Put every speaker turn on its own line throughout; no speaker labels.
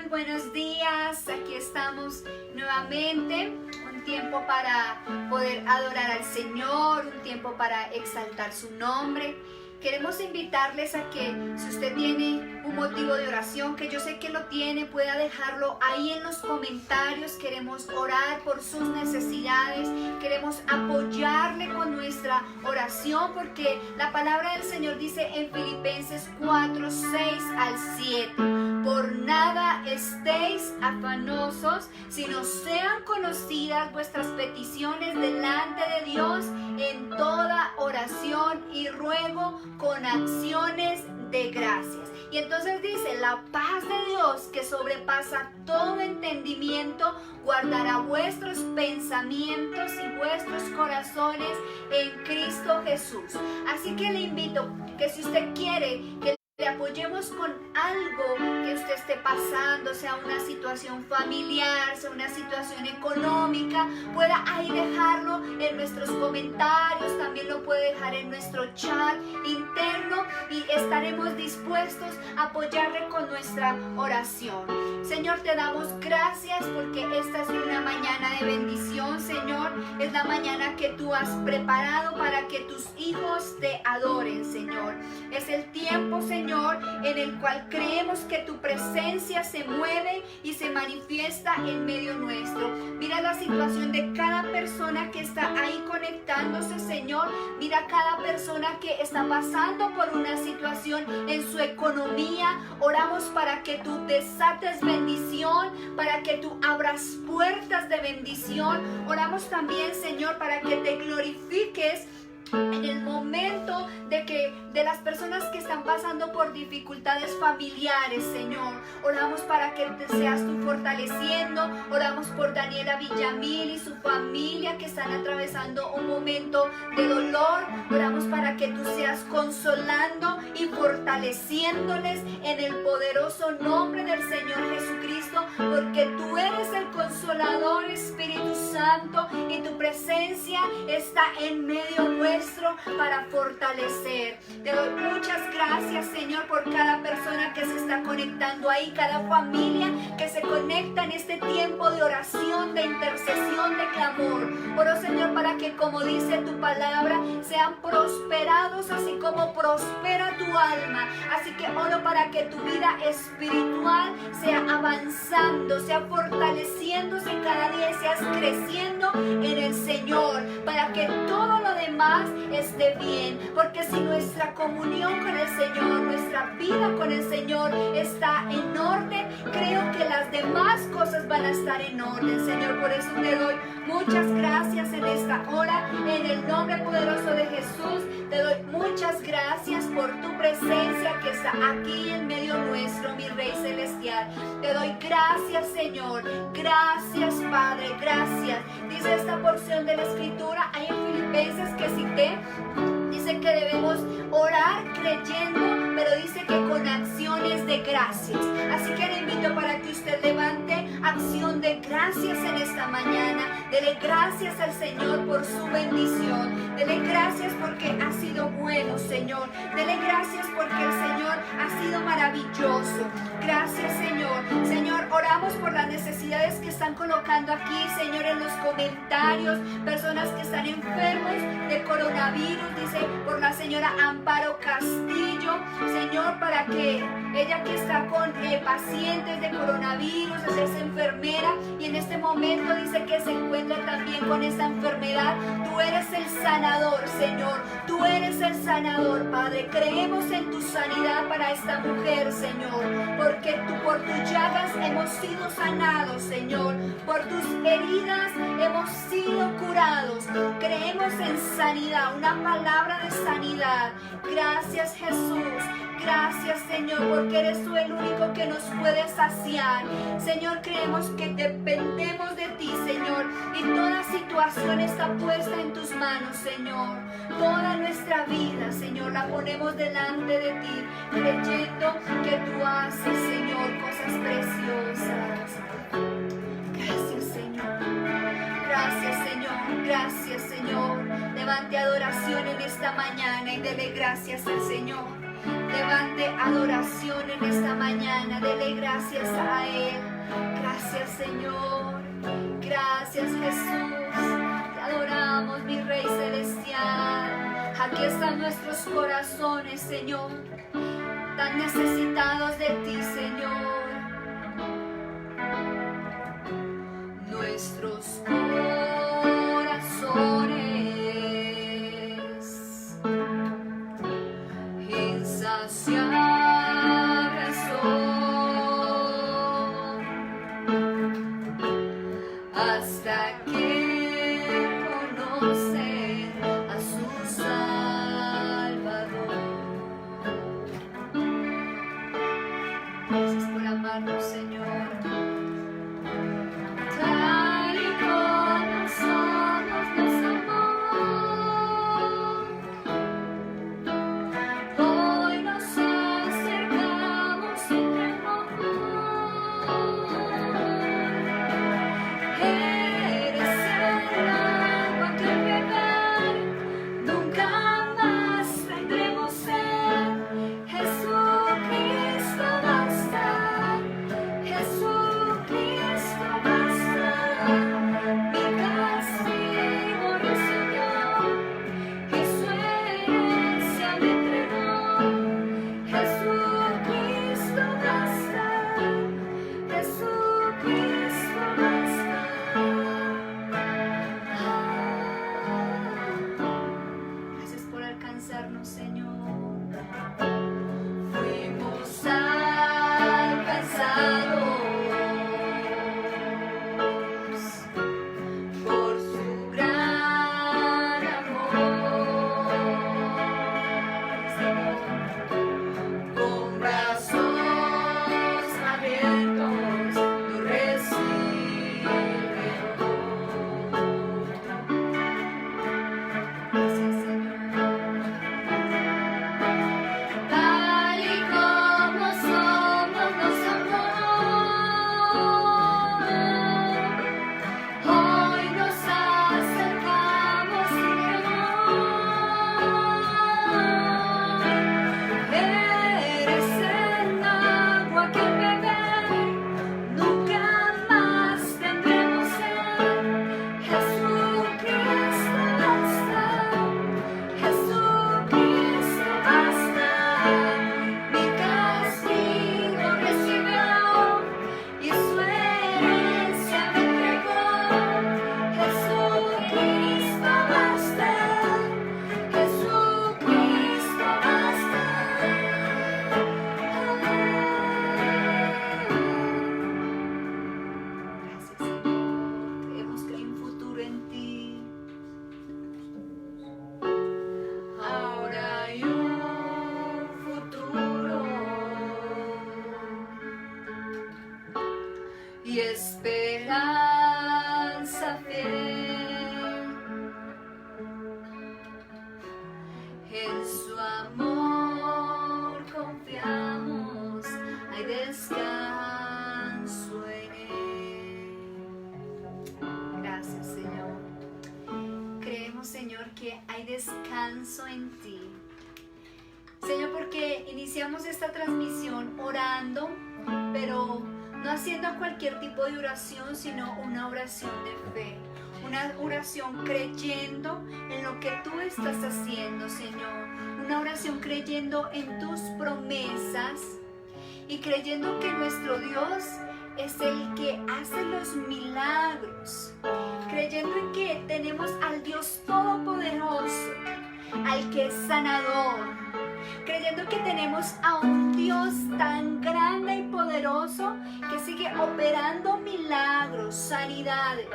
buenos días. Aquí estamos nuevamente. Un tiempo para poder adorar al Señor, un tiempo para exaltar su nombre. Queremos invitarles a que si usted tiene un motivo de oración, que yo sé que lo tiene, pueda dejarlo ahí en los comentarios. Queremos orar por sus necesidades, queremos apoyarle con nuestra oración, porque la palabra del Señor dice en Filipenses 4, 6 al 7: por nada estéis afanosos, sino sean conocidas vuestras peticiones delante de Dios en toda oración y ruego con acciones de gracias. Y entonces dice: la paz de Dios, que sobrepasa todo entendimiento, guardará vuestros pensamientos y vuestros corazones en Cristo Jesús. Así que le invito que si usted quiere que le apoyemos con algo que usted esté pasando, sea una situación familiar, sea una situación económica, pueda ahí dejarlo en nuestros comentarios, también lo puede dejar en nuestro chat interno y estaremos dispuestos a apoyarle con nuestra oración. Señor, te damos gracias porque esta es una mañana de bendición, Señor. Es la mañana que tú has preparado para que tus hijos te adoren, Señor. Es el tiempo, Señor, en el cual creemos que tu presencia se mueve y se manifiesta en medio nuestro. Mira la situación de cada persona que está ahí conectándose, Señor. Mira cada persona que está pasando por una situación en su economía. Oramos para que tú desates bendición, para que tú abras puertas de bendición. Oramos también, Señor, para que te glorifiques en el momento de las personas que están pasando por dificultades familiares, Señor. Oramos para que te seas tú fortaleciendo. Oramos por Daniela Villamil y su familia que están atravesando un momento de dolor. Oramos para que tú seas consolando y fortaleciéndoles en el poderoso nombre del Señor Jesucristo, porque tú eres el consolador, Espíritu Santo, y tu presencia está en medio nuestro para fortalecer. Te doy muchas gracias, Señor, por cada persona que se está conectando ahí, cada familia que se conecta en este tiempo de oración, de intercesión, de clamor. Oro, Señor, para que, como dice tu palabra, sean prosperados así como prospera tu alma. Así que oro para que tu vida espiritual sea avanzando, sea fortaleciéndose cada día, seas creciendo en el Señor, para que todo lo demás esté bien. Porque si nuestra comunión con el Señor, nuestra vida con el Señor está en orden, creo que las demás cosas van a estar en orden, Señor. Por eso te doy muchas gracias en esta hora, en el nombre poderoso de Jesús. Te doy muchas gracias por tu presencia que está aquí en medio nuestro, mi Rey Celestial. Te doy gracias, Señor. Gracias, Padre, gracias. Dice esta porción de la Escritura ahí en Filipenses que cité, dice que debemos orar creyendo, pero dice que con acciones de gracias. Así que le invito para que usted levante acción de gracias en esta mañana. Dele gracias al Señor por su bendición. Dele gracias porque ha sido bueno, Señor. Dele gracias porque el Señor ha sido maravilloso. Gracias, Señor. Señor, oramos por las necesidades que están colocando aquí, Señor, en los comentarios. Personas que están enfermos de coronavirus, dice por la señora Amparo Castillo, Señor, para que ella que está con pacientes de coronavirus, es enfermera y en este momento dice que se encuentra también con esta enfermedad. Tú eres el sanador, Señor. Tú eres el sanador, Padre. Creemos en tu sanidad para esta mujer, Señor, porque por tus llagas hemos sido sanados, Señor. Por tus heridas hemos sido curados. Creemos en sanidad, una palabra de sanidad. Gracias, Jesús. Gracias, Señor, porque eres tú el único que nos puede saciar. Señor, creemos que dependemos de ti, Señor, y toda situación está puesta en tus manos, Señor. Toda nuestra vida, Señor, la ponemos delante de ti, creyendo que tú haces, Señor, cosas preciosas. Gracias, Señor. Gracias, Señor. Gracias, Señor. Levante adoración en esta mañana y dele gracias al Señor. Levante adoración en esta mañana. Dele gracias a Él. Gracias, Señor. Gracias, Jesús. Te adoramos, mi Rey Celestial. Aquí están nuestros corazones, Señor, tan necesitados de ti, Señor. Nuestros corazones insaciables son hasta que conocen a su Salvador. Gracias por amarnos, Señor. Y esperanza fiel, en su amor confiamos, hay descanso en Él. Gracias, Señor. Creemos, Señor, que hay descanso en ti, Señor, porque iniciamos esta transmisión orando, pero no haciendo cualquier tipo de oración, sino una oración de fe, una oración creyendo en lo que tú estás haciendo, Señor, una oración creyendo en tus promesas y creyendo que nuestro Dios es el que hace los milagros, creyendo en que tenemos al Dios Todopoderoso, al que es sanador, creyendo que tenemos a un Dios tan grande y poderoso que sigue operando milagros, sanidades.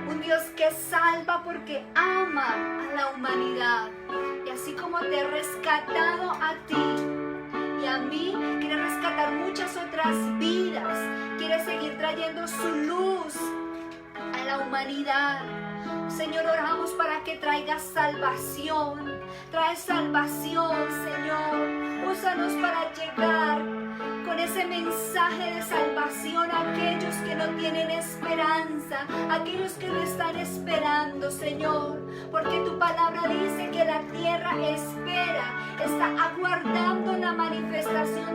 Un Dios que salva porque ama a la humanidad. Y así como te ha rescatado a ti y a mí, quiere rescatar muchas otras vidas. Quiere seguir trayendo su luz a la humanidad. Señor, oramos para que traiga salvación. Trae salvación, Señor. Úsanos para llegar con ese mensaje de salvación a aquellos que no tienen esperanza, a aquellos que no están esperando, Señor. Porque tu palabra dice que la tierra espera, está aguardando la manifestación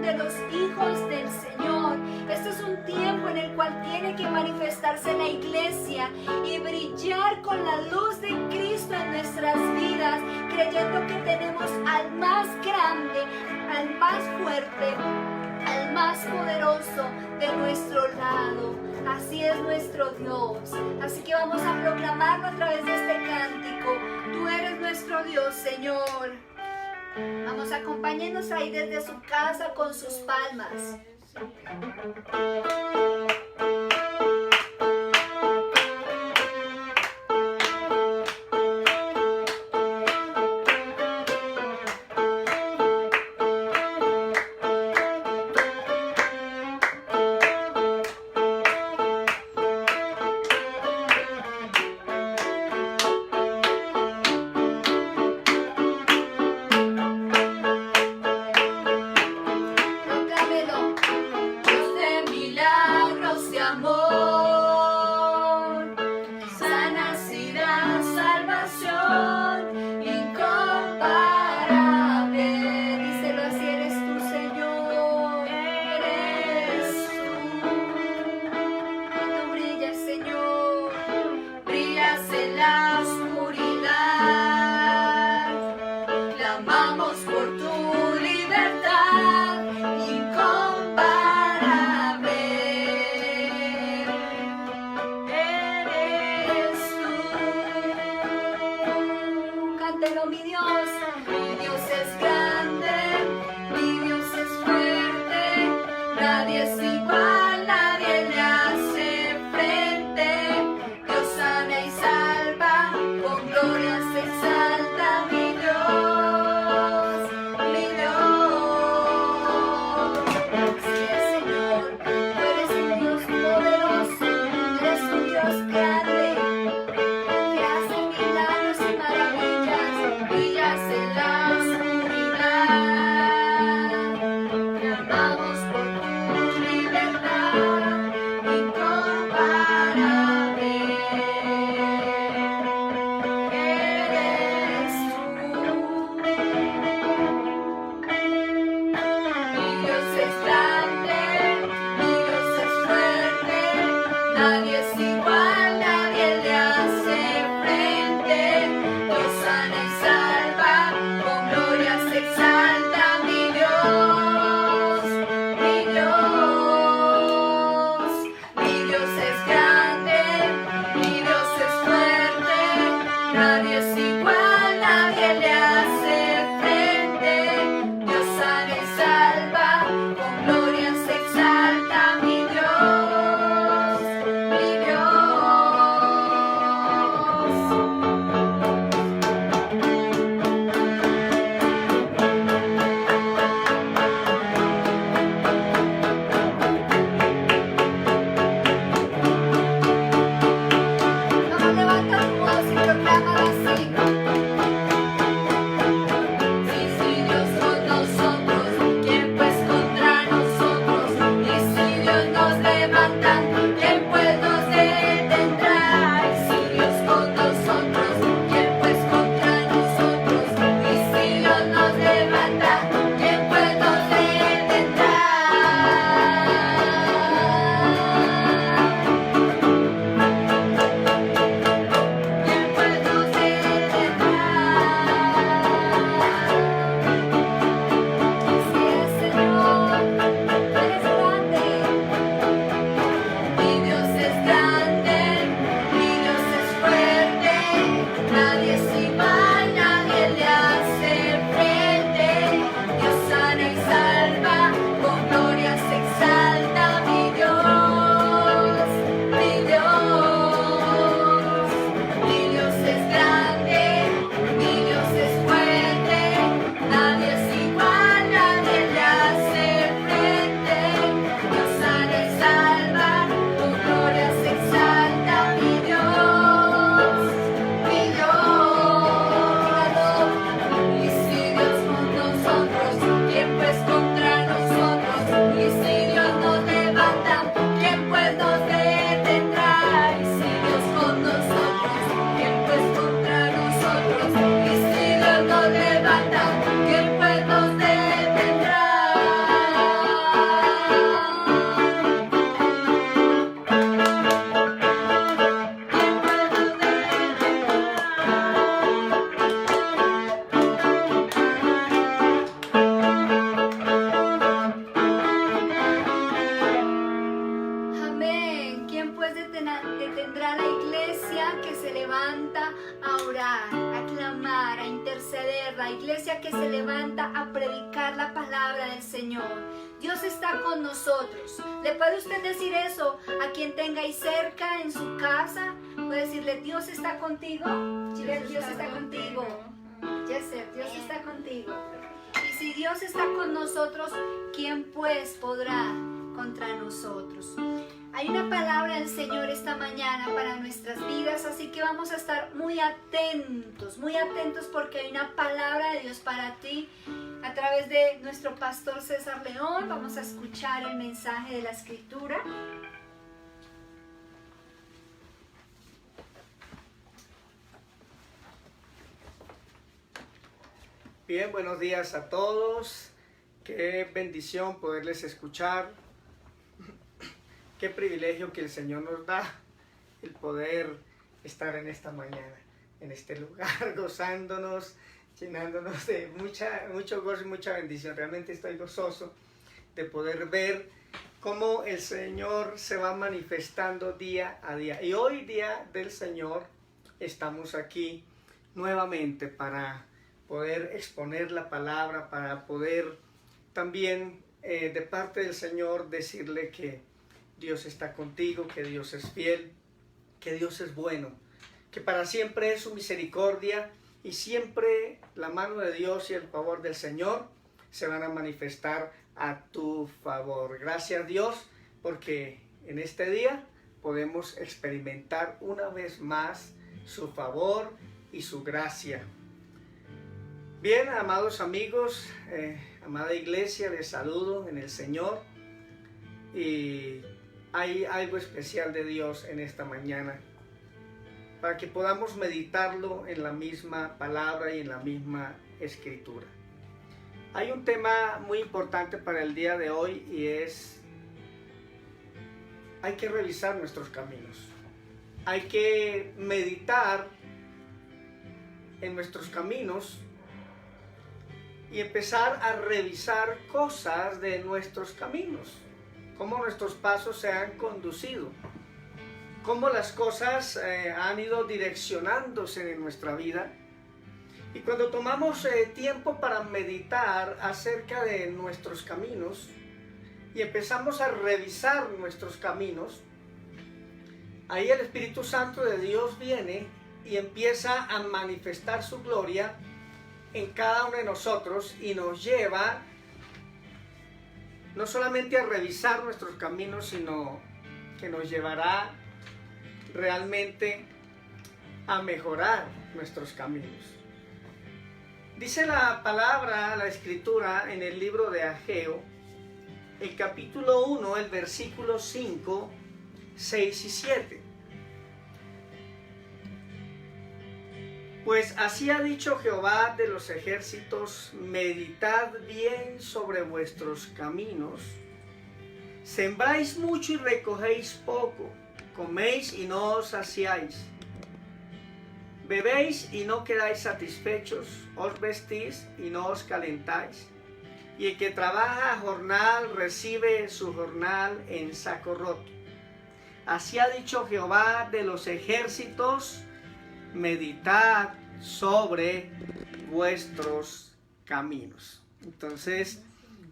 de los hijos del Señor. Este es un tiempo en el cual tiene que manifestarse la iglesia y brillar con la luz de Cristo en nuestras vidas, creyendo que tenemos al más grande, al más fuerte, al más poderoso de nuestro lado. Así es nuestro Dios. Así que vamos a proclamarlo a través de este cántico. Tú eres nuestro Dios, Señor. Vamos, acompáñenos ahí desde su casa con sus palmas. Dios de milagros. iglesia que se levanta a predicar la palabra del Señor. Dios está con nosotros. ¿Le puede usted decir eso a quien tenga ahí cerca en su casa? Puede decirle, Dios está contigo. Dios está contigo. Yeser, Dios está contigo. Y si Dios está con nosotros, ¿quién pues podrá contra nosotros? Hay una palabra del Señor esta mañana para nuestras vidas, así que vamos a estar muy atentos porque hay una palabra de Dios para ti. A través de nuestro pastor César León vamos a escuchar el mensaje de la Escritura.
Bien, buenos días a todos. Qué bendición poderles escuchar. Qué privilegio que el Señor nos da el poder estar en esta mañana, en este lugar, gozándonos, llenándonos de mucho gozo y mucha bendición. Realmente estoy gozoso de poder ver cómo el Señor se va manifestando día a día. Y hoy, día del Señor, estamos aquí nuevamente para poder exponer la palabra, para poder también de parte del Señor decirle que Dios está contigo, que Dios es fiel, que Dios es bueno, que para siempre es su misericordia y siempre la mano de Dios y el favor del Señor se van a manifestar a tu favor. Gracias Dios, porque en este día podemos experimentar una vez más su favor y su gracia. Bien, amados amigos, amada iglesia, les saludo en el Señor y hay algo especial de Dios en esta mañana para que podamos meditarlo en la misma palabra y en la misma escritura. Hay un tema muy importante para el día de hoy y es: hay que revisar nuestros caminos, hay que meditar en nuestros caminos y empezar a revisar cosas de nuestros caminos, cómo nuestros pasos se han conducido, cómo las cosas han ido direccionándose en nuestra vida. Y cuando tomamos tiempo para meditar acerca de nuestros caminos y empezamos a revisar nuestros caminos, ahí el Espíritu Santo de Dios viene y empieza a manifestar su gloria en cada uno de nosotros y nos lleva no solamente a revisar nuestros caminos, sino que nos llevará realmente a mejorar nuestros caminos. Dice la palabra, la escritura en el libro de Ageo, el capítulo 1, el versículo 5, 6 y 7. Pues así ha dicho Jehová de los ejércitos: meditad bien sobre vuestros caminos. Sembráis mucho y recogéis poco, coméis y no os saciáis, bebéis y no quedáis satisfechos, os vestís y no os calentáis. Y el que trabaja a jornal recibe su jornal en saco roto. Así ha dicho Jehová de los ejércitos: meditad sobre vuestros caminos. Entonces,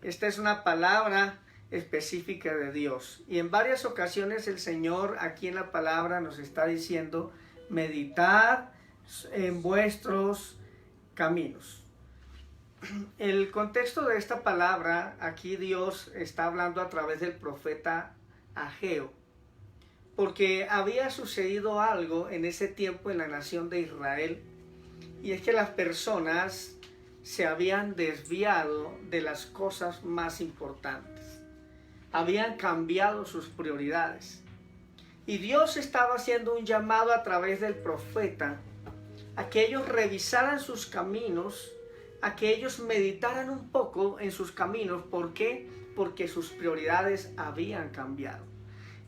esta es una palabra específica de Dios. Y en varias ocasiones el Señor aquí en la palabra nos está diciendo: meditad en vuestros caminos. El contexto de esta palabra, aquí Dios está hablando a través del profeta Ageo, porque había sucedido algo en ese tiempo en la nación de Israel, y es que las personas se habían desviado de las cosas más importantes, habían cambiado sus prioridades, y Dios estaba haciendo un llamado a través del profeta a que ellos revisaran sus caminos, a que ellos meditaran un poco en sus caminos. ¿Por qué? Porque sus prioridades habían cambiado.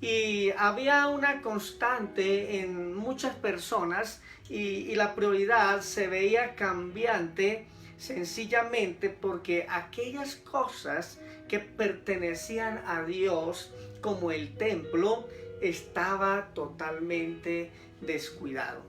Y había una constante en muchas personas y la prioridad se veía cambiante sencillamente porque aquellas cosas que pertenecían a Dios, como el templo, estaba totalmente descuidado.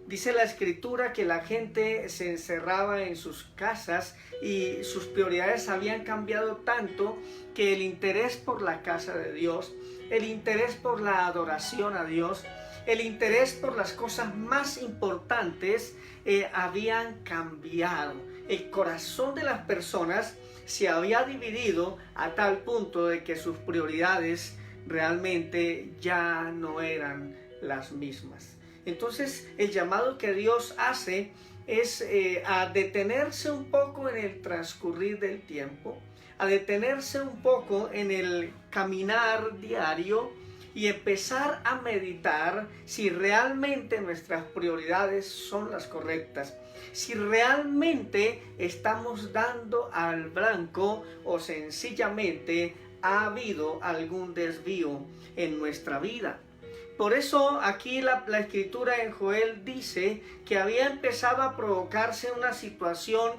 Dice la Escritura que la gente se encerraba en sus casas y sus prioridades habían cambiado tanto que el interés por la casa de Dios, el interés por la adoración a Dios, el interés por las cosas más importantes habían cambiado. El corazón de las personas se había dividido a tal punto de que sus prioridades realmente ya no eran las mismas. Entonces el llamado que Dios hace es a detenerse un poco en el transcurrir del tiempo, a detenerse un poco en el caminar diario y empezar a meditar si realmente nuestras prioridades son las correctas, si realmente estamos dando al blanco o sencillamente ha habido algún desvío en nuestra vida. Por eso aquí la Escritura en Joel dice que había empezado a provocarse una situación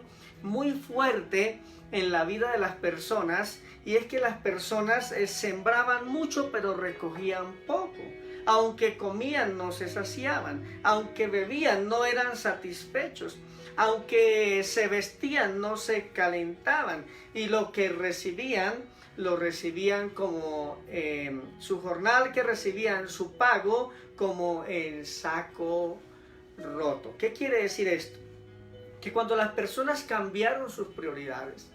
muy fuerte en la vida de las personas, y es que las personas sembraban mucho pero recogían poco. Aunque comían no se saciaban, aunque bebían no eran satisfechos, aunque se vestían no se calentaban, y lo que recibían lo recibían como su jornal que recibían, su pago, como en saco roto. ¿Qué quiere decir esto? Que cuando las personas cambiaron sus prioridades,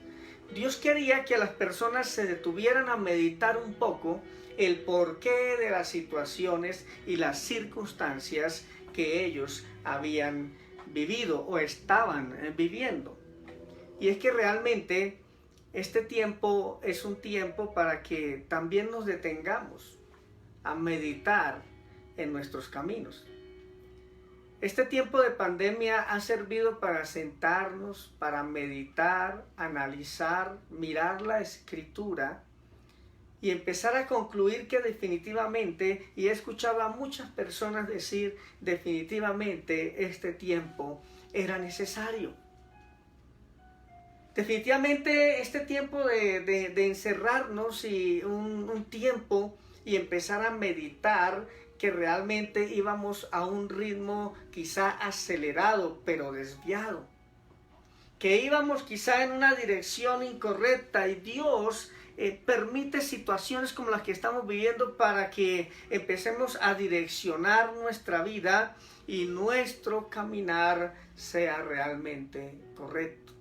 Dios quería que las personas se detuvieran a meditar un poco el porqué de las situaciones y las circunstancias que ellos habían vivido o estaban viviendo. Y es que realmente este tiempo es un tiempo para que también nos detengamos a meditar en nuestros caminos. Este tiempo de pandemia ha servido para sentarnos, para meditar, analizar, mirar la Escritura y empezar a concluir que definitivamente, y he escuchado a muchas personas decir, definitivamente este tiempo era necesario. Definitivamente este tiempo de encerrarnos y un tiempo y empezar a meditar que realmente íbamos a un ritmo quizá acelerado pero desviado, que íbamos quizá en una dirección incorrecta, y Dios permite situaciones como las que estamos viviendo para que empecemos a direccionar nuestra vida y nuestro caminar sea realmente correcto.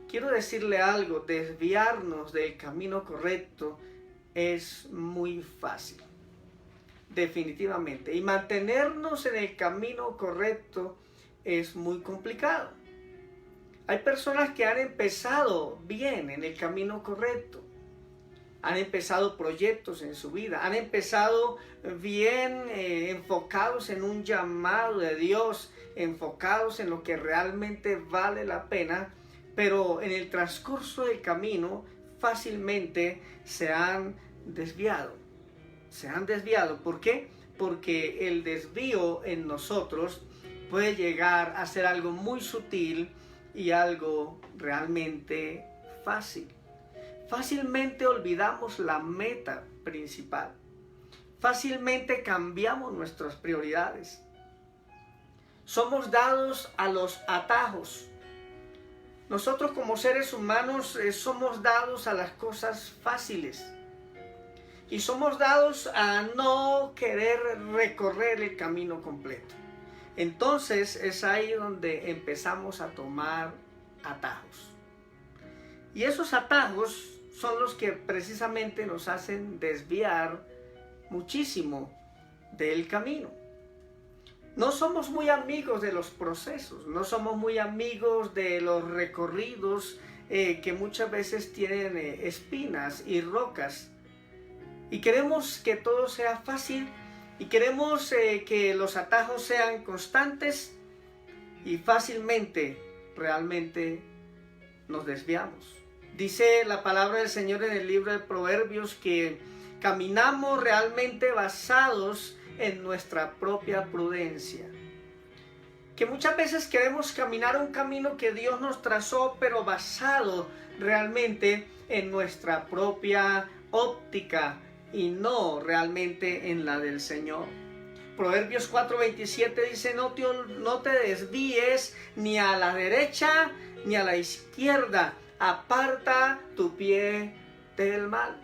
Quiero decirle algo, desviarnos del camino correcto es muy fácil, definitivamente, y mantenernos en el camino correcto es muy complicado. Hay personas que han empezado bien en el camino correcto, han empezado proyectos en su vida, han empezado bien enfocados en un llamado de Dios, enfocados en lo que realmente vale la pena, pero en el transcurso del camino fácilmente se han desviado. ¿Por qué? Porque el desvío en nosotros puede llegar a ser algo muy sutil y algo realmente fácil. Fácilmente olvidamos la meta principal. Fácilmente cambiamos nuestras prioridades. Somos dados a los atajos. Nosotros como seres humanos somos dados a las cosas fáciles. Y somos dados a no querer recorrer el camino completo. Entonces es ahí donde empezamos a tomar atajos. Y esos atajos son los que precisamente nos hacen desviar muchísimo del camino. No somos muy amigos de los procesos, no somos muy amigos de los recorridos que muchas veces tienen espinas y rocas. Y queremos que todo sea fácil y queremos que los atajos sean constantes, y fácilmente realmente nos desviamos. Dice la palabra del Señor en el libro de Proverbios que caminamos realmente basados en nuestra propia prudencia. Que muchas veces queremos caminar un camino que Dios nos trazó, pero basado realmente en nuestra propia óptica y no realmente en la del Señor. Proverbios 4:27 dice, no te desvíes ni a la derecha ni a la izquierda, aparta tu pie del mal.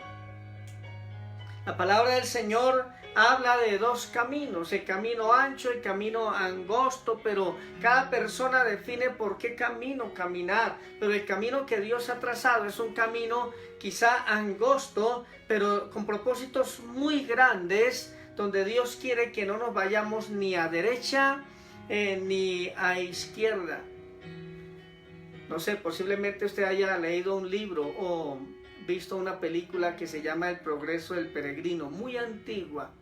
La palabra del Señor habla de dos caminos, el camino ancho y el camino angosto, pero cada persona define por qué camino caminar. Pero el camino que Dios ha trazado es un camino quizá angosto, pero con propósitos muy grandes, donde Dios quiere que no nos vayamos ni a derecha ni a izquierda. No sé, posiblemente usted haya leído un libro o visto una película que se llama El progreso del peregrino, muy antigua.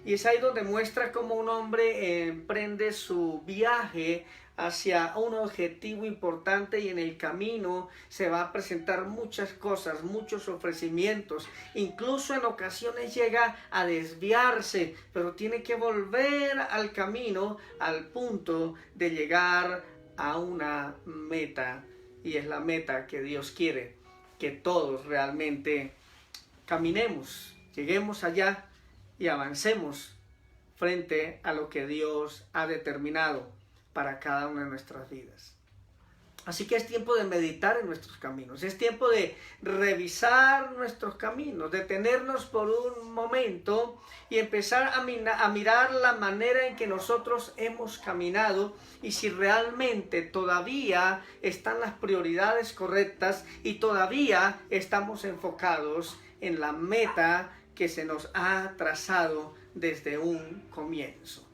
Y es ahí donde muestra cómo un hombre emprende su viaje hacia un objetivo importante, y en el camino se va a presentar muchas cosas, muchos ofrecimientos, incluso en ocasiones llega a desviarse, pero tiene que volver al camino al punto de llegar a una meta, y es la meta que Dios quiere que todos realmente caminemos, lleguemos allá y avancemos frente a lo que Dios ha determinado para cada una de nuestras vidas. Así que es tiempo de meditar en nuestros caminos, es tiempo de revisar nuestros caminos, detenernos por un momento y empezar a mirar la manera en que nosotros hemos caminado y si realmente todavía están las prioridades correctas y todavía estamos enfocados en la meta que se nos ha trazado desde un comienzo.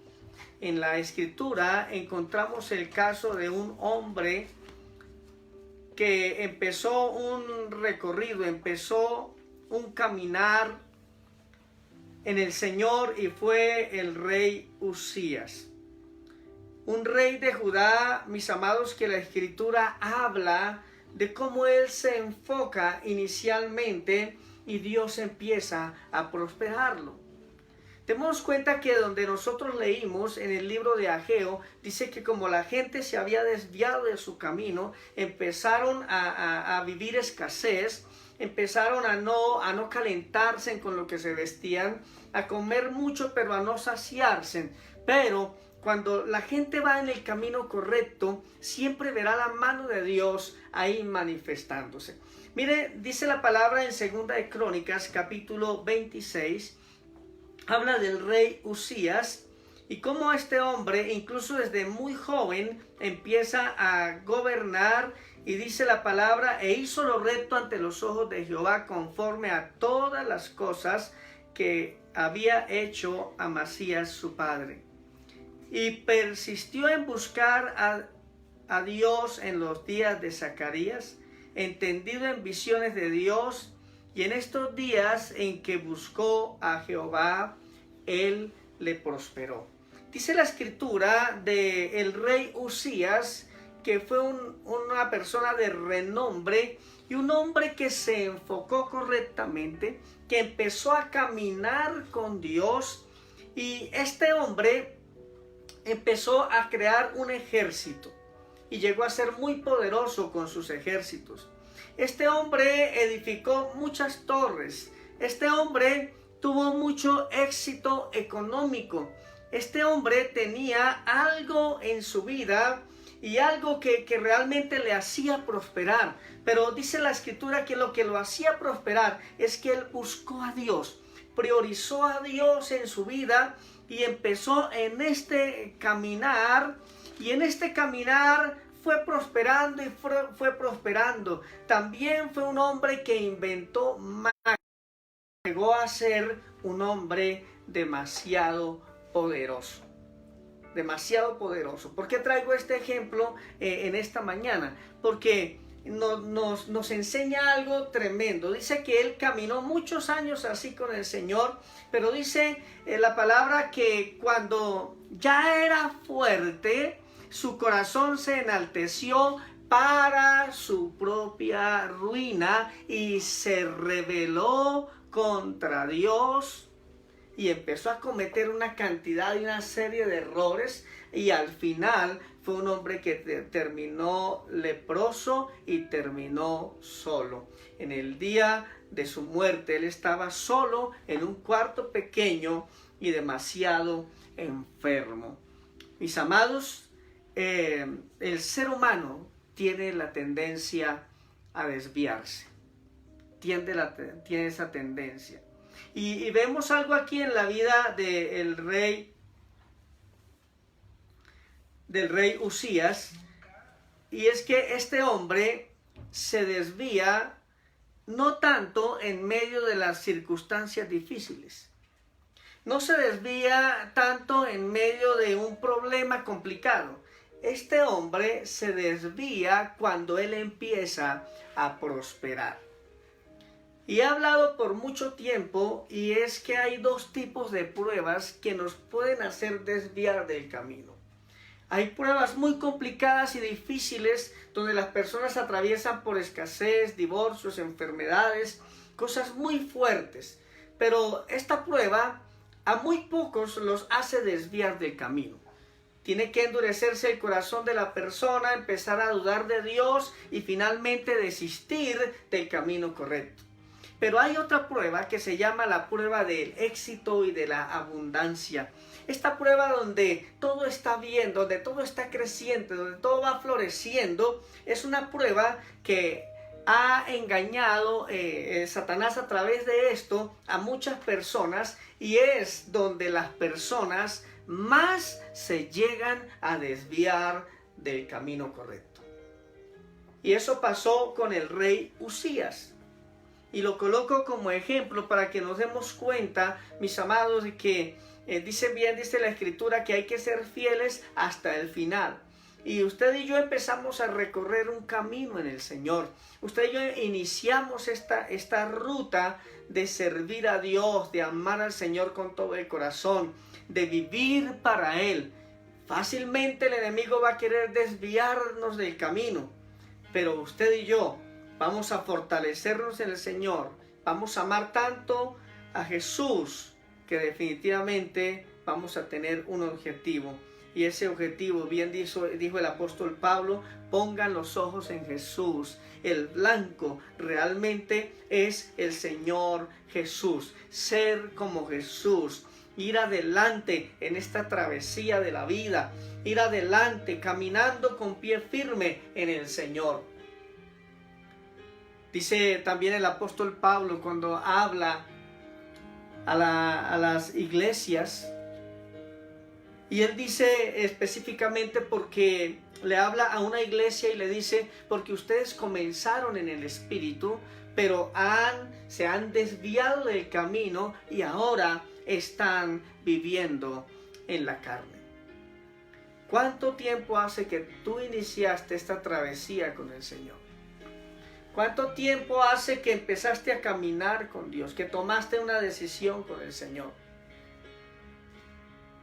En la Escritura encontramos el caso de un hombre que empezó un recorrido, empezó un caminar en el Señor, y fue el rey Uzías. Un rey de Judá, mis amados, que la Escritura habla de cómo él se enfoca inicialmente y Dios empieza a prosperarlo. Tenemos cuenta que donde nosotros leímos en el libro de Ageo, dice que como la gente se había desviado de su camino, empezaron a vivir escasez, empezaron a no calentarse con lo que se vestían, a comer mucho pero a no saciarse. Pero cuando la gente va en el camino correcto, siempre verá la mano de Dios ahí manifestándose. Mire, dice la palabra en 2 de Crónicas, capítulo 26, habla del rey Uzías y cómo este hombre, incluso desde muy joven, empieza a gobernar, y dice la palabra, e hizo lo recto ante los ojos de Jehová conforme a todas las cosas que había hecho Amasías su padre. Y persistió en buscar a Dios en los días de Zacarías, entendido en visiones de Dios, y en estos días en que buscó a Jehová, él le prosperó. Dice la Escritura de el rey Uzías que fue una persona de renombre y un hombre que se enfocó correctamente, que empezó a caminar con Dios, y este hombre empezó a crear un ejército y llegó a ser muy poderoso con sus ejércitos. Este hombre edificó muchas torres. Este hombre tuvo mucho éxito económico. Este hombre tenía algo en su vida y algo que realmente le hacía prosperar. Pero dice la Escritura que lo que lo hacía prosperar es que él buscó a Dios, priorizó a Dios en su vida y empezó en este caminar. Y en este caminar fue prosperando y fue prosperando. También fue un hombre que inventó magia. Llegó a ser un hombre demasiado poderoso. Demasiado poderoso. ¿Por qué traigo este ejemplo en esta mañana? Porque nos enseña algo tremendo. Dice que él caminó muchos años así con el Señor, pero dice la palabra que cuando ya era fuerte, su corazón se enalteció para su propia ruina y se rebeló contra Dios. y empezó a cometer una cantidad y una serie de errores, y al final fue un hombre que terminó leproso y terminó solo. En el día de su muerte, él estaba solo en un cuarto pequeño y demasiado enfermo. Mis amados, el ser humano tiene la tendencia a desviarse. Tiene esa tendencia. Y vemos algo aquí en la vida del rey Usías, y es que este hombre se desvía no tanto en medio de las circunstancias difíciles, no se desvía tanto en medio de un problema complicado. Este hombre se desvía cuando él empieza a prosperar. Y he hablado por mucho tiempo, y es que hay dos tipos de pruebas que nos pueden hacer desviar del camino. Hay pruebas muy complicadas y difíciles donde las personas atraviesan por escasez, divorcios, enfermedades, cosas muy fuertes. Pero esta prueba a muy pocos los hace desviar del camino. Tiene que endurecerse el corazón de la persona, empezar a dudar de Dios y finalmente desistir del camino correcto. Pero hay otra prueba que se llama la prueba del éxito y de la abundancia. Esta prueba donde todo está bien, donde todo está creciente, donde todo va floreciendo, es una prueba que ha engañado Satanás a través de esto a muchas personas, y es donde las personas más se llegan a desviar del camino correcto. Y eso pasó con el rey Usías. Y lo coloco como ejemplo para que nos demos cuenta, mis amados, de que dice la Escritura que hay que ser fieles hasta el final. Y usted y yo empezamos a recorrer un camino en el Señor. Usted y yo iniciamos esta ruta de servir a Dios, de amar al Señor con todo el corazón, de vivir para Él. Fácilmente el enemigo va a querer desviarnos del camino, pero usted y yo vamos a fortalecernos en el Señor, vamos a amar tanto a Jesús que definitivamente vamos a tener un objetivo. Y ese objetivo, bien dijo el apóstol Pablo, pongan los ojos en Jesús. El blanco realmente es el Señor Jesús. Ser como Jesús. Ir adelante en esta travesía de la vida. Ir adelante caminando con pie firme en el Señor. Dice también el apóstol Pablo cuando habla a las iglesias, y él dice específicamente porque le habla a una iglesia y le dice, porque ustedes comenzaron en el Espíritu, pero se han desviado del camino y ahora están viviendo en la carne. ¿Cuánto tiempo hace que tú iniciaste esta travesía con el Señor? ¿Cuánto tiempo hace que empezaste a caminar con Dios, que tomaste una decisión con el Señor?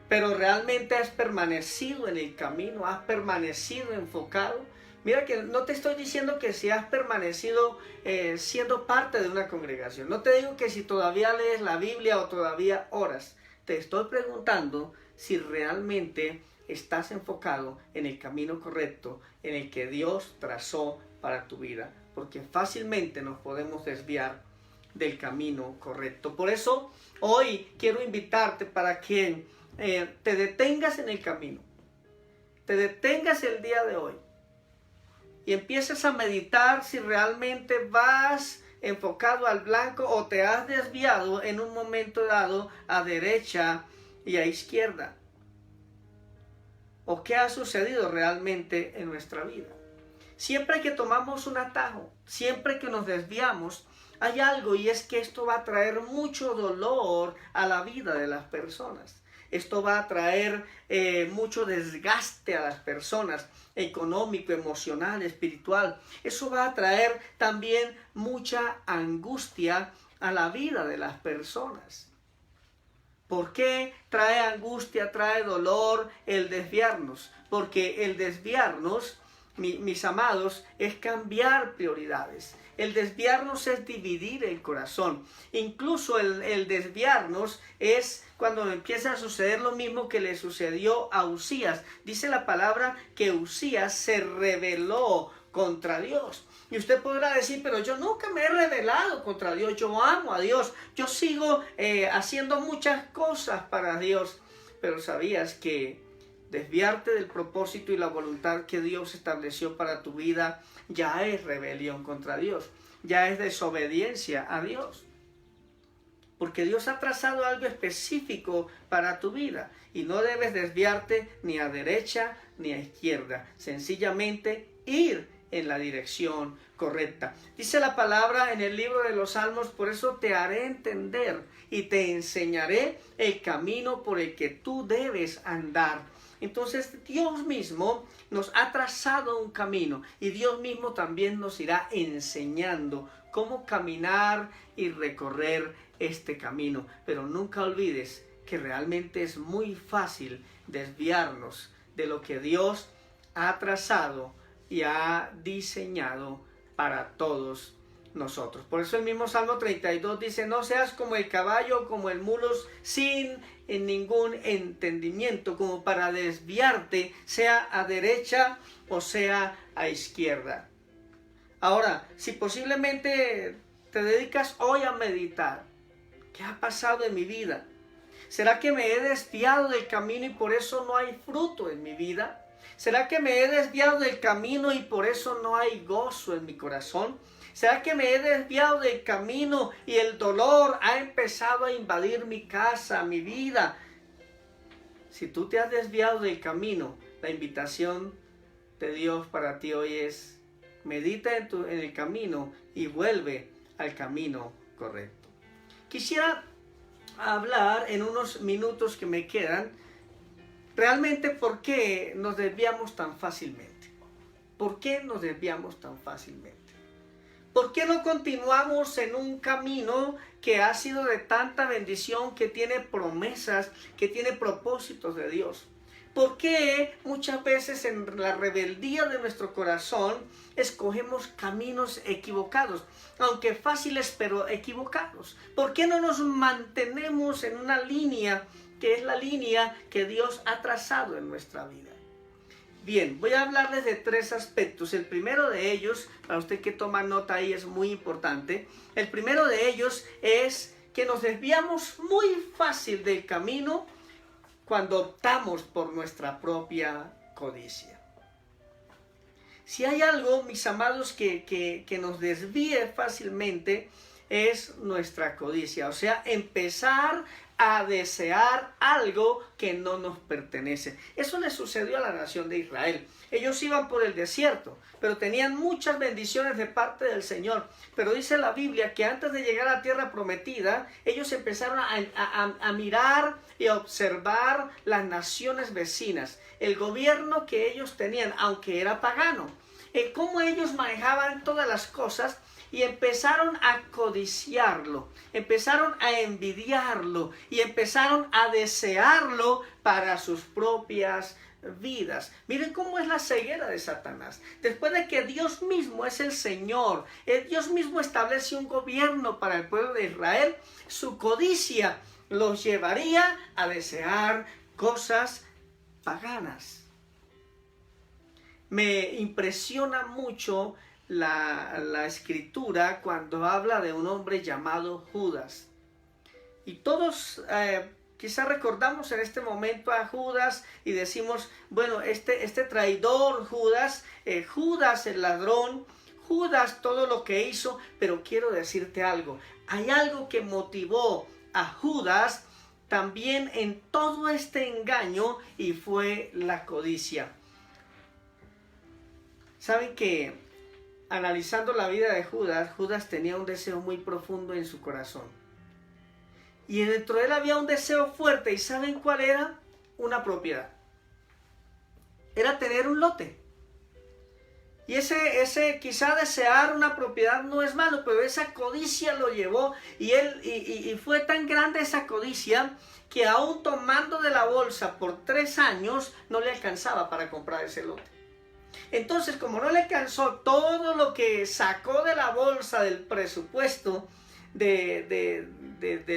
Pero realmente has permanecido en el camino, has permanecido enfocado. Mira que no te estoy diciendo que si has permanecido siendo parte de una congregación. No te digo que si todavía lees la Biblia o todavía oras. Te estoy preguntando si realmente estás enfocado en el camino correcto, en el que Dios trazó para tu vida. Porque fácilmente nos podemos desviar del camino correcto. Por eso hoy quiero invitarte para que te detengas en el camino, te detengas el día de hoy y empieces a meditar si realmente vas enfocado al blanco o te has desviado en un momento dado a derecha y a izquierda, o qué ha sucedido realmente en nuestra vida. Siempre que tomamos un atajo, siempre que nos desviamos, hay algo, y es que esto va a traer mucho dolor a la vida de las personas. Esto va a traer mucho desgaste a las personas, económico, emocional, espiritual. Eso va a traer también mucha angustia a la vida de las personas. ¿Por qué trae angustia, trae dolor el desviarnos? Porque el desviarnos, mis amados, es cambiar prioridades. El desviarnos es dividir el corazón. Incluso el desviarnos es cuando empieza a suceder lo mismo que le sucedió a Usías. Dice la palabra que Usías se rebeló contra Dios. Y usted podrá decir, pero yo nunca me he rebelado contra Dios, yo amo a Dios, yo sigo haciendo muchas cosas para Dios. Pero ¿sabías que desviarte del propósito y la voluntad que Dios estableció para tu vida ya es rebelión contra Dios, ya es desobediencia a Dios? Porque Dios ha trazado algo específico para tu vida y no debes desviarte ni a derecha ni a izquierda, sencillamente ir en la dirección correcta. Dice la palabra en el libro de los Salmos, por eso te haré entender y te enseñaré el camino por el que tú debes andar. Entonces Dios mismo nos ha trazado un camino y Dios mismo también nos irá enseñando cómo caminar y recorrer este camino. Pero nunca olvides que realmente es muy fácil desviarnos de lo que Dios ha trazado y ha diseñado para todos nosotros. Por eso el mismo Salmo 32 dice, no seas como el caballo o como el mulo sin ningún entendimiento, como para desviarte, sea a derecha o sea a izquierda. Ahora, si posiblemente te dedicas hoy a meditar, ¿qué ha pasado en mi vida? ¿Será que me he desviado del camino y por eso no hay fruto en mi vida? ¿Será que me he desviado del camino y por eso no hay gozo en mi corazón? ¿Será que me he desviado del camino y el dolor ha empezado a invadir mi casa, mi vida? Si tú te has desviado del camino, la invitación de Dios para ti hoy es: medita en el camino y vuelve al camino correcto. Quisiera hablar en unos minutos que me quedan realmente por qué nos desviamos tan fácilmente. ¿Por qué nos desviamos tan fácilmente? ¿Por qué no continuamos en un camino que ha sido de tanta bendición, que tiene promesas, que tiene propósitos de Dios? ¿Por qué muchas veces en la rebeldía de nuestro corazón escogemos caminos equivocados, aunque fáciles pero equivocados? ¿Por qué no nos mantenemos en una línea que es la línea que Dios ha trazado en nuestra vida? Bien, voy a hablarles de 3 aspectos. El primero de ellos, para usted que toma nota ahí, es muy importante. El primero de ellos es que nos desviamos muy fácil del camino cuando optamos por nuestra propia codicia. Si hay algo, mis amados, que nos desvíe fácilmente, es nuestra codicia. O sea, empezar a desear algo que no nos pertenece. Eso le sucedió a la nación de Israel. Ellos iban por el desierto, pero tenían muchas bendiciones de parte del Señor. Pero dice la Biblia que antes de llegar a la tierra prometida, ellos empezaron a mirar y a observar las naciones vecinas, el gobierno que ellos tenían, aunque era pagano, cómo ellos manejaban todas las cosas. Y empezaron a codiciarlo, empezaron a envidiarlo y empezaron a desearlo para sus propias vidas. Miren cómo es la ceguera de Satanás. Después de que Dios mismo es el Señor, Dios mismo establece un gobierno para el pueblo de Israel, su codicia los llevaría a desear cosas paganas. Me impresiona mucho la escritura cuando habla de un hombre llamado Judas. Y todos quizás recordamos en este momento a Judas y decimos, bueno, este traidor Judas, Judas el ladrón, Judas todo lo que hizo. Pero quiero decirte algo, hay algo que motivó a Judas también en todo este engaño, y fue la codicia. ¿Saben que analizando la vida de Judas, Judas tenía un deseo muy profundo en su corazón? Y dentro de él había un deseo fuerte. ¿Y saben cuál era? Una propiedad. Era tener un lote. Y ese quizá desear una propiedad no es malo, pero esa codicia lo llevó. Y fue tan grande esa codicia que aún tomando de la bolsa por 3 años no le alcanzaba para comprar ese lote. Entonces, como no le alcanzó todo lo que sacó de la bolsa del presupuesto de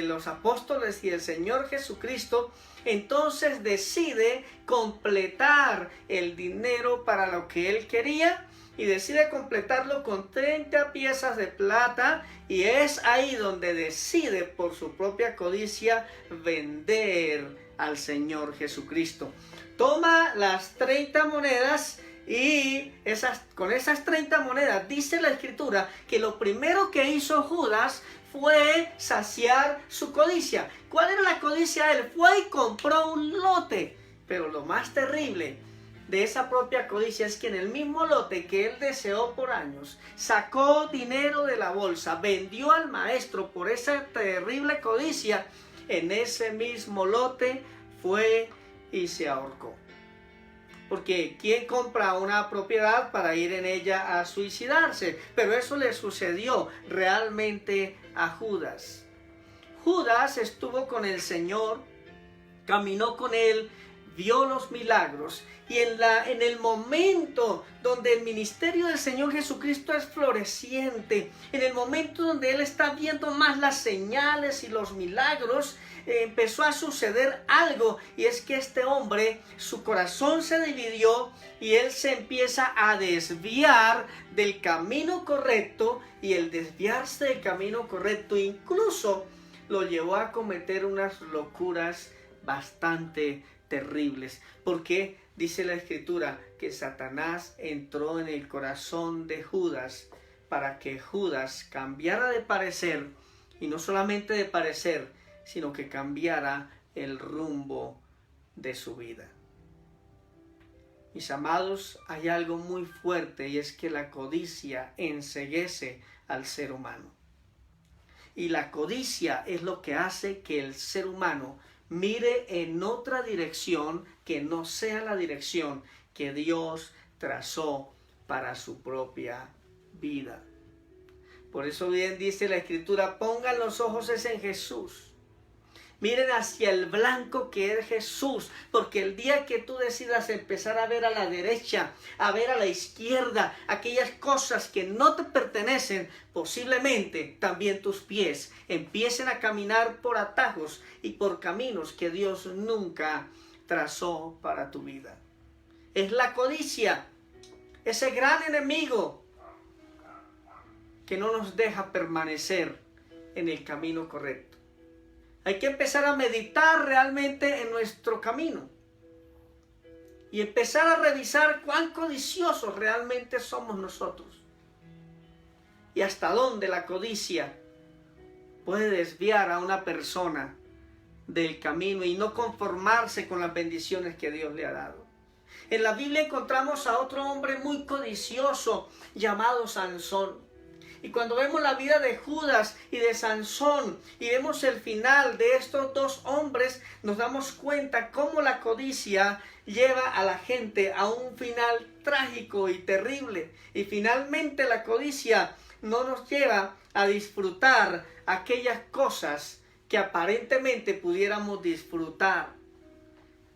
los apóstoles y el Señor Jesucristo, entonces decide completar el dinero para lo que él quería y decide completarlo con 30 piezas de plata, y es ahí donde decide por su propia codicia vender al Señor Jesucristo. Toma las 30 monedas y con esas 30 monedas dice la Escritura que lo primero que hizo Judas fue saciar su codicia. ¿Cuál era la codicia de él? Fue y compró un lote. Pero lo más terrible de esa propia codicia es que en el mismo lote que él deseó por años, sacó dinero de la bolsa, vendió al maestro por esa terrible codicia. En ese mismo lote fue y se ahorcó. Porque ¿quién compra una propiedad para ir en ella a suicidarse? Pero eso le sucedió realmente a Judas. Judas estuvo con el Señor, caminó con él, vio los milagros, y en el momento donde el ministerio del Señor Jesucristo es floreciente, en el momento donde él está viendo más las señales y los milagros, empezó a suceder algo, y es que este hombre, su corazón se dividió y él se empieza a desviar del camino correcto, y el desviarse del camino correcto incluso lo llevó a cometer unas locuras bastante terribles. Porque dice la Escritura que Satanás entró en el corazón de Judas para que Judas cambiara de parecer, y no solamente de parecer, sino que cambiara el rumbo de su vida. Mis amados, hay algo muy fuerte, y es que la codicia enceguece al ser humano. Y la codicia es lo que hace que el ser humano mire en otra dirección que no sea la dirección que Dios trazó para su propia vida. Por eso bien dice la Escritura: pongan los ojos en Jesús. Miren hacia el blanco que es Jesús, porque el día que tú decidas empezar a ver a la derecha, a ver a la izquierda, aquellas cosas que no te pertenecen, posiblemente también tus pies empiecen a caminar por atajos y por caminos que Dios nunca trazó para tu vida. Es la codicia, ese gran enemigo que no nos deja permanecer en el camino correcto. Hay que empezar a meditar realmente en nuestro camino y empezar a revisar cuán codiciosos realmente somos nosotros y hasta dónde la codicia puede desviar a una persona del camino y no conformarse con las bendiciones que Dios le ha dado. En la Biblia encontramos a otro hombre muy codicioso llamado Sansón. Y cuando vemos la vida de Judas y de Sansón y vemos el final de estos dos hombres, nos damos cuenta cómo la codicia lleva a la gente a un final trágico y terrible. Y finalmente la codicia no nos lleva a disfrutar aquellas cosas que aparentemente pudiéramos disfrutar.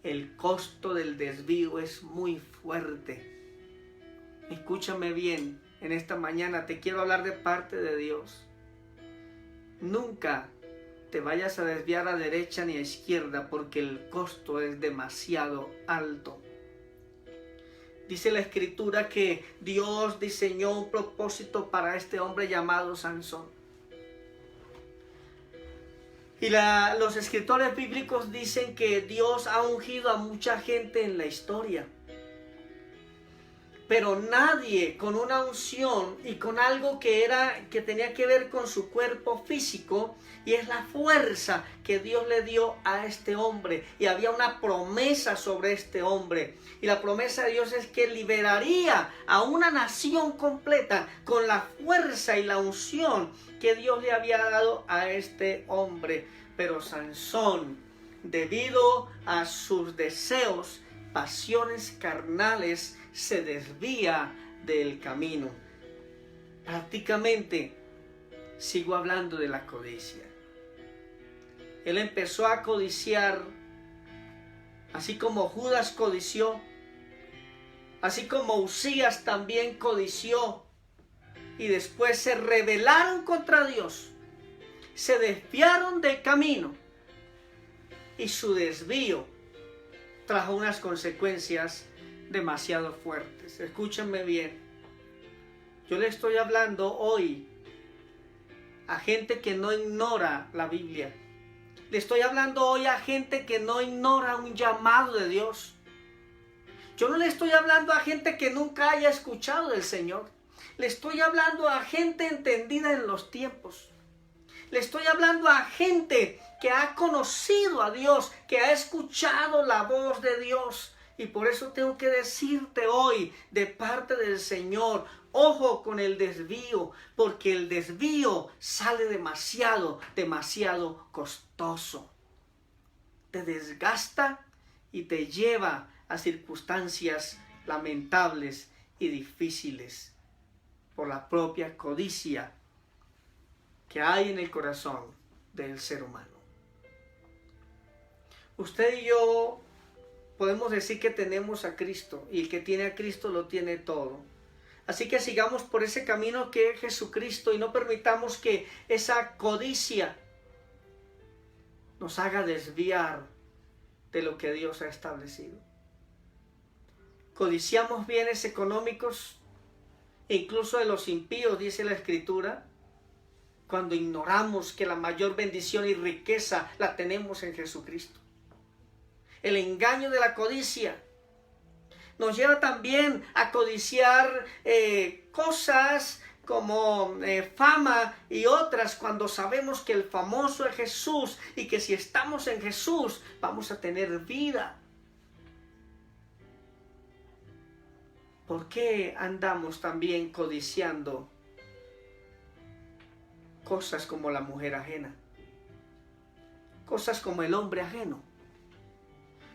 El costo del desvío es muy fuerte. Escúchame bien. En esta mañana te quiero hablar de parte de Dios. Nunca te vayas a desviar a derecha ni a izquierda, porque el costo es demasiado alto. Dice la Escritura que Dios diseñó un propósito para este hombre llamado Sansón. Y los escritores bíblicos dicen que Dios ha ungido a mucha gente en la historia. Pero nadie con una unción y con algo que tenía que ver con su cuerpo físico, y es la fuerza que Dios le dio a este hombre. Y había una promesa sobre este hombre. Y la promesa de Dios es que liberaría a una nación completa con la fuerza y la unción que Dios le había dado a este hombre. Pero Sansón, debido a sus deseos, pasiones carnales, se desvía del camino. Prácticamente sigo hablando de la codicia. Él empezó a codiciar, así como Judas codició, así como Usías también codició, y después se rebelaron contra Dios, se desviaron del camino, y su desvío trajo unas consecuencias demasiado fuertes. Escúchenme bien, yo le estoy hablando hoy a gente que no ignora la Biblia. Le estoy hablando hoy a gente que no ignora un llamado de Dios. Yo no le estoy hablando a gente que nunca haya escuchado del Señor. Le estoy hablando a gente entendida en los tiempos. Le estoy hablando a gente que ha conocido a Dios, que ha escuchado la voz de Dios. Y por eso tengo que decirte hoy, de parte del Señor, ojo con el desvío, porque el desvío sale demasiado costoso. Te desgasta y te lleva a circunstancias lamentables y difíciles por la propia codicia que hay en el corazón del ser humano. Usted y yo podemos decir que tenemos a Cristo, y el que tiene a Cristo lo tiene todo. Así que sigamos por ese camino que es Jesucristo y no permitamos que esa codicia nos haga desviar de lo que Dios ha establecido. Codiciamos bienes económicos, incluso de los impíos, dice la Escritura, cuando ignoramos que la mayor bendición y riqueza la tenemos en Jesucristo. El engaño de la codicia nos lleva también a codiciar cosas como fama y otras, cuando sabemos que el famoso es Jesús y que si estamos en Jesús vamos a tener vida. ¿Por qué andamos también codiciando cosas como la mujer ajena? Cosas como el hombre ajeno.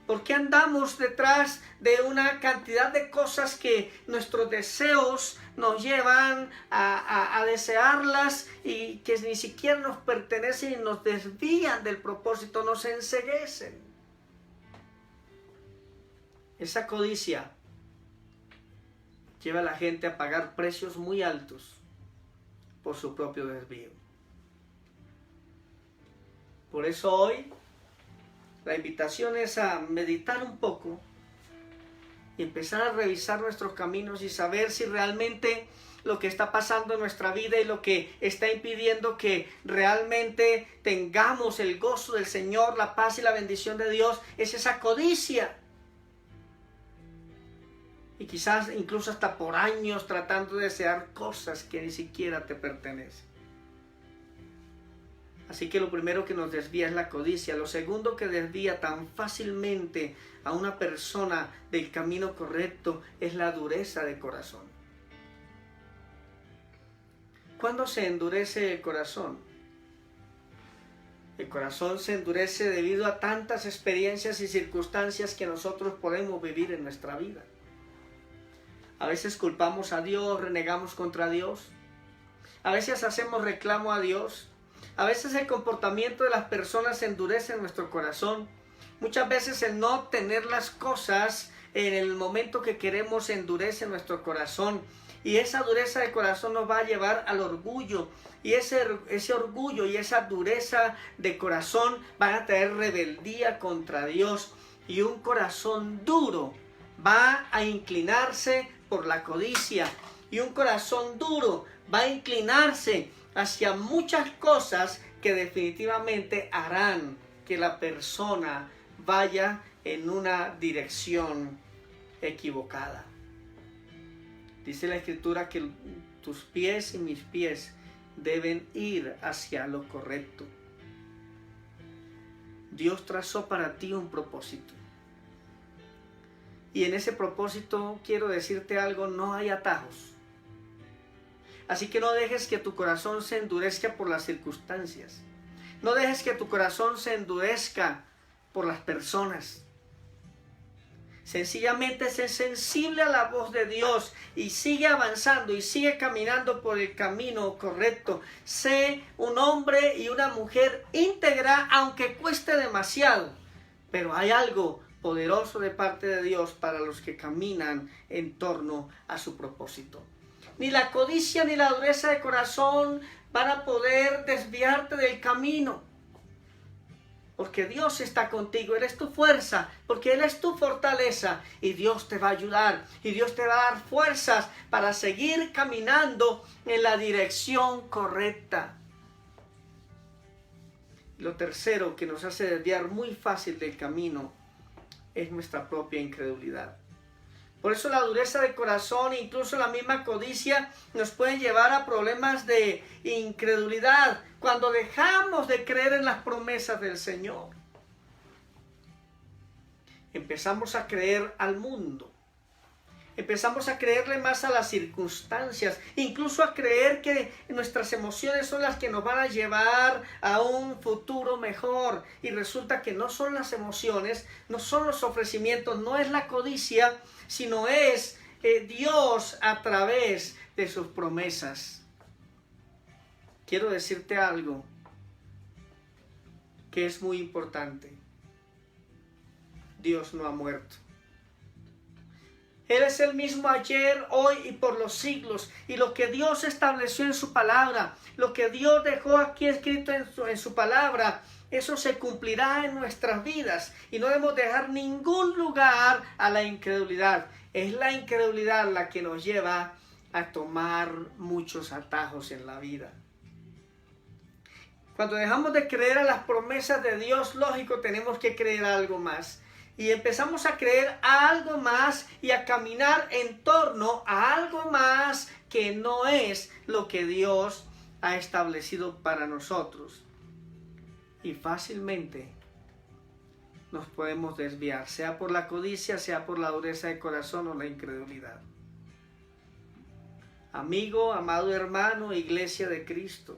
¿Por qué andamos detrás de una cantidad de cosas que nuestros deseos nos llevan a desearlas y que ni siquiera nos pertenecen y nos desvían del propósito, nos enceguecen? Esa codicia lleva a la gente a pagar precios muy altos por su propio desvío. Por eso hoy la invitación es a meditar un poco y empezar a revisar nuestros caminos y saber si realmente lo que está pasando en nuestra vida y lo que está impidiendo que realmente tengamos el gozo del Señor, la paz y la bendición de Dios, es esa codicia. Y quizás incluso hasta por años tratando de desear cosas que ni siquiera te pertenecen. Así que lo primero que nos desvía es la codicia. Lo segundo que desvía tan fácilmente a una persona del camino correcto es la dureza de corazón. ¿Cuándo se endurece el corazón? El corazón se endurece debido a tantas experiencias y circunstancias que nosotros podemos vivir en nuestra vida. A veces culpamos a Dios, renegamos contra Dios. A veces hacemos reclamo a Dios. A veces el comportamiento de las personas endurece en nuestro corazón. Muchas veces el no tener las cosas en el momento que queremos endurece nuestro corazón. Y esa dureza de corazón nos va a llevar al orgullo. Y ese orgullo y esa dureza de corazón van a traer rebeldía contra Dios. Y un corazón duro va a inclinarse por la codicia. Y un corazón duro va a inclinarse hacia muchas cosas que definitivamente harán que la persona vaya en una dirección equivocada. Dice la Escritura que tus pies y mis pies deben ir hacia lo correcto. Dios trazó para ti un propósito. Y en ese propósito quiero decirte algo, no hay atajos. Así que no dejes que tu corazón se endurezca por las circunstancias. No dejes que tu corazón se endurezca por las personas. Sencillamente sé sensible a la voz de Dios y sigue avanzando y sigue caminando por el camino correcto. Sé un hombre y una mujer íntegra, aunque cueste demasiado. Pero hay algo poderoso de parte de Dios para los que caminan en torno a su propósito. Ni la codicia ni la dureza de corazón van a poder desviarte del camino. Porque Dios está contigo, Él es tu fuerza, porque Él es tu fortaleza y Dios te va a ayudar y Dios te va a dar fuerzas para seguir caminando en la dirección correcta. Lo tercero que nos hace desviar muy fácil del camino es nuestra propia incredulidad. Por eso la dureza de corazón e incluso la misma codicia nos pueden llevar a problemas de incredulidad cuando dejamos de creer en las promesas del Señor. Empezamos a creer al mundo. Empezamos a creerle más a las circunstancias, incluso a creer que nuestras emociones son las que nos van a llevar a un futuro mejor. Y resulta que no son las emociones, no son los ofrecimientos, no es la codicia, sino es Dios a través de sus promesas. Quiero decirte algo que es muy importante. Dios no ha muerto. Él es el mismo ayer, hoy y por los siglos. Y lo que Dios estableció en su palabra, lo que Dios dejó aquí escrito en su palabra, eso se cumplirá en nuestras vidas. Y no debemos dejar ningún lugar a la incredulidad. Es la incredulidad la que nos lleva a tomar muchos atajos en la vida. Cuando dejamos de creer a las promesas de Dios, lógico, tenemos que creer algo más. Y empezamos a creer a algo más y a caminar en torno a algo más que no es lo que Dios ha establecido para nosotros. Y fácilmente nos podemos desviar, sea por la codicia, sea por la dureza de corazón o la incredulidad. Amigo, amado hermano, iglesia de Cristo,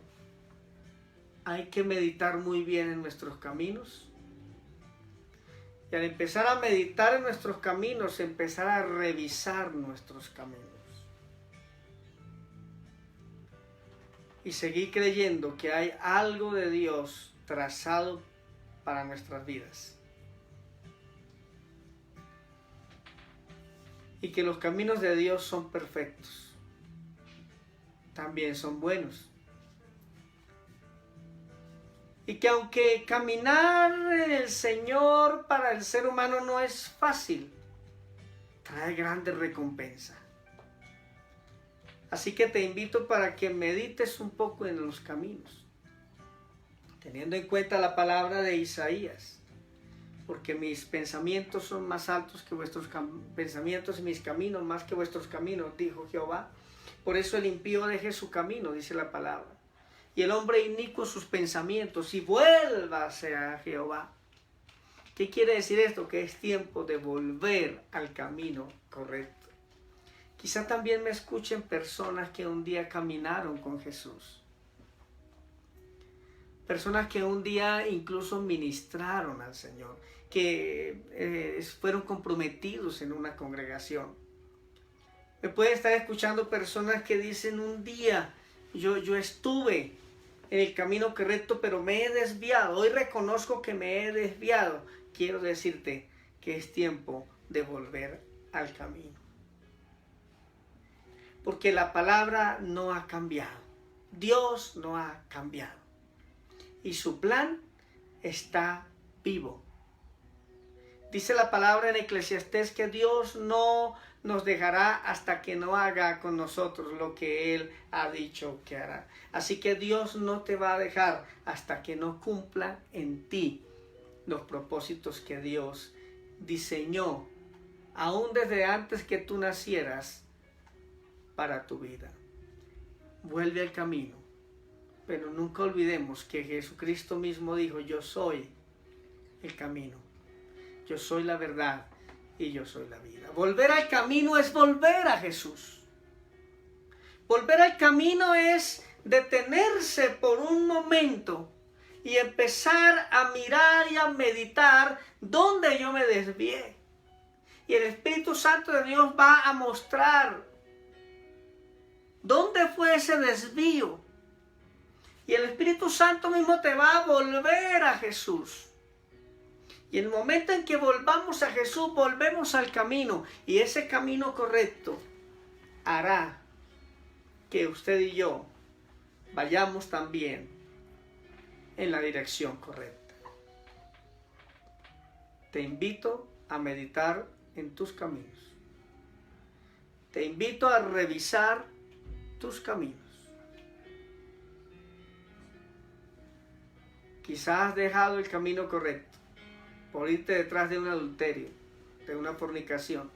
hay que meditar muy bien en nuestros caminos. Y al empezar a meditar en nuestros caminos, empezar a revisar nuestros caminos. Y seguir creyendo que hay algo de Dios trazado para nuestras vidas. Y que los caminos de Dios son perfectos. También son buenos. Y que aunque caminar el Señor para el ser humano no es fácil, trae grande recompensa. Así que te invito para que medites un poco en los caminos, teniendo en cuenta la palabra de Isaías, porque mis pensamientos son más altos que vuestros pensamientos y mis caminos más que vuestros caminos, dijo Jehová. Por eso el impío deje su camino, dice la palabra. Y el hombre inicuo sus pensamientos y vuélvase a Jehová. ¿Qué quiere decir esto? Que es tiempo de volver al camino correcto. Quizá también me escuchen personas que un día caminaron con Jesús. Personas que un día incluso ministraron al Señor, que fueron comprometidos en una congregación. Me pueden estar escuchando personas que dicen un día yo estuve en el camino correcto, pero me he desviado. Hoy reconozco que me he desviado. Quiero decirte que es tiempo de volver al camino. Porque la palabra no ha cambiado. Dios no ha cambiado. Y su plan está vivo. Dice la palabra en Eclesiastés que Dios no nos dejará hasta que no haga con nosotros lo que Él ha dicho que hará. Así que Dios no te va a dejar hasta que no cumpla en ti los propósitos que Dios diseñó, aún desde antes que tú nacieras, para tu vida. Vuelve al camino, pero nunca olvidemos que Jesucristo mismo dijo: yo soy el camino, yo soy la verdad y yo soy la vida. Volver al camino es volver a Jesús. Volver al camino es detenerse por un momento y empezar a mirar y a meditar dónde yo me desvié. Y el Espíritu Santo de Dios va a mostrar dónde fue ese desvío. Y el Espíritu Santo mismo te va a volver a Jesús. Y en el momento en que volvamos a Jesús, volvemos al camino. Y ese camino correcto hará que usted y yo vayamos también en la dirección correcta. Te invito a meditar en tus caminos. Te invito a revisar tus caminos. Quizás has dejado el camino correcto por irte detrás de un adulterio, de una fornicación,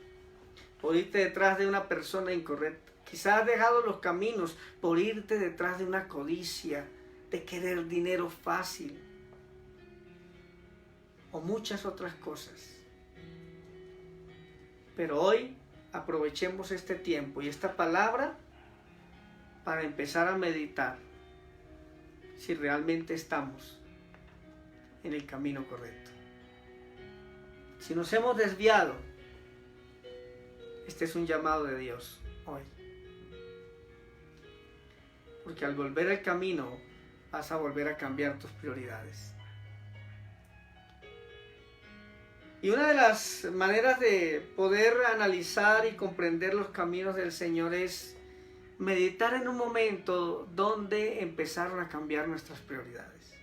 por irte detrás de una persona incorrecta. Quizás has dejado los caminos por irte detrás de una codicia, de querer dinero fácil o muchas otras cosas. Pero hoy aprovechemos este tiempo y esta palabra para empezar a meditar si realmente estamos en el camino correcto. Si nos hemos desviado, este es un llamado de Dios hoy. Porque al volver al camino vas a volver a cambiar tus prioridades. Y una de las maneras de poder analizar y comprender los caminos del Señor es meditar en un momento donde empezaron a cambiar nuestras prioridades.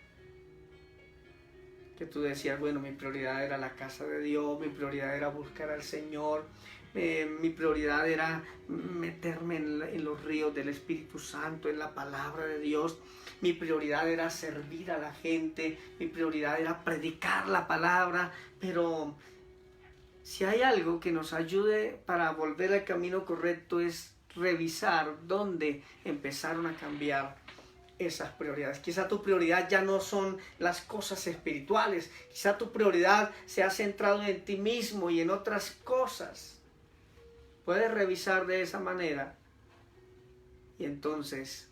Que tú decías, bueno, mi prioridad era la casa de Dios, mi prioridad era buscar al Señor, mi prioridad era meterme en los ríos del Espíritu Santo, en la palabra de Dios, mi prioridad era servir a la gente, mi prioridad era predicar la palabra, pero si hay algo que nos ayude para volver al camino correcto es revisar dónde empezaron a cambiar esas prioridades. Quizá tu prioridad ya no son las cosas espirituales, quizá tu prioridad se ha centrado en ti mismo y en otras cosas. Puedes revisar de esa manera y entonces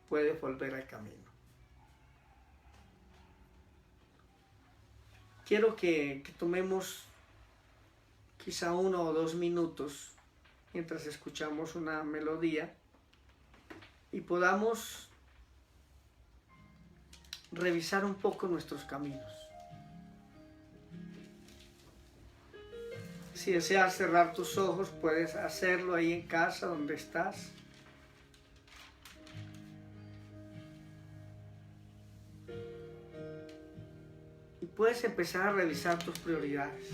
puedes volver al camino. Quiero que tomemos quizá 1 o 2 minutos mientras escuchamos una melodía y podamos revisar un poco nuestros caminos. Si deseas cerrar tus ojos, puedes hacerlo ahí en casa donde estás. Y puedes empezar a revisar tus prioridades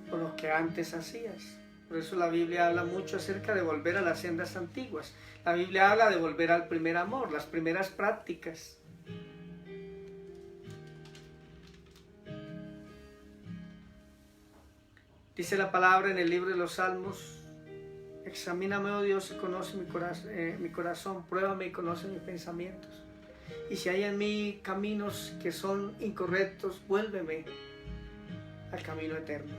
por lo que antes hacías. Por eso la Biblia habla mucho acerca de volver a las sendas antiguas. La Biblia habla de volver al primer amor, las primeras prácticas. Dice la palabra en el libro de los Salmos: examíname, oh Dios, y conoce mi corazón, pruébame y conoce mis pensamientos. Y si hay en mí caminos que son incorrectos, vuélveme al camino eterno.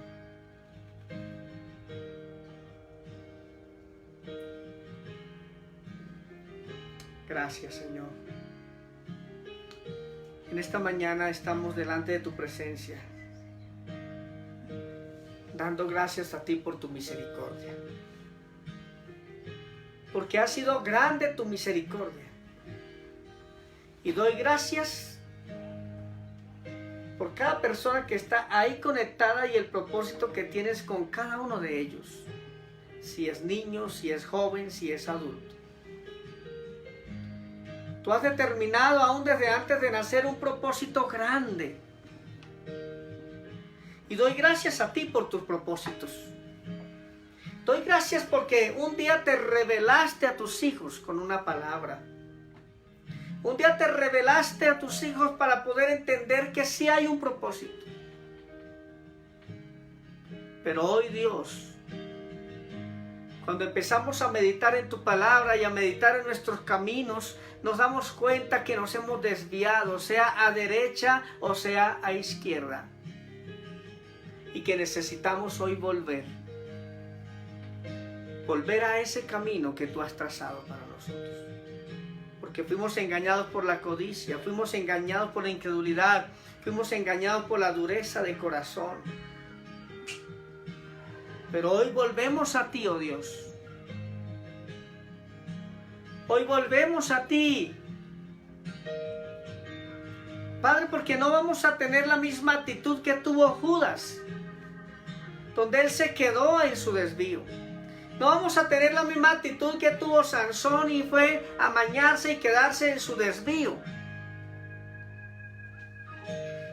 Gracias, Señor. En esta mañana estamos delante de tu presencia, dando gracias a ti por tu misericordia. Porque ha sido grande tu misericordia. Y doy gracias por cada persona que está ahí conectada y el propósito que tienes con cada uno de ellos. Si es niño, si es joven, si es adulto. Tú has determinado aún desde antes de nacer un propósito grande. Y doy gracias a ti por tus propósitos. Doy gracias porque un día te revelaste a tus hijos con una palabra. Un día te revelaste a tus hijos para poder entender que sí hay un propósito. Pero hoy, Dios, cuando empezamos a meditar en tu palabra y a meditar en nuestros caminos, nos damos cuenta que nos hemos desviado, sea a derecha o sea a izquierda. Y que necesitamos hoy volver a ese camino que tú has trazado para nosotros. Porque fuimos engañados por la codicia, fuimos engañados por la incredulidad, fuimos engañados por la dureza de corazón. Pero hoy volvemos a ti, oh Dios. Hoy volvemos a ti. Padre, porque no vamos a tener la misma actitud que tuvo Judas, donde él se quedó en su desvío. No vamos a tener la misma actitud que tuvo Sansón y fue a amañarse y quedarse en su desvío.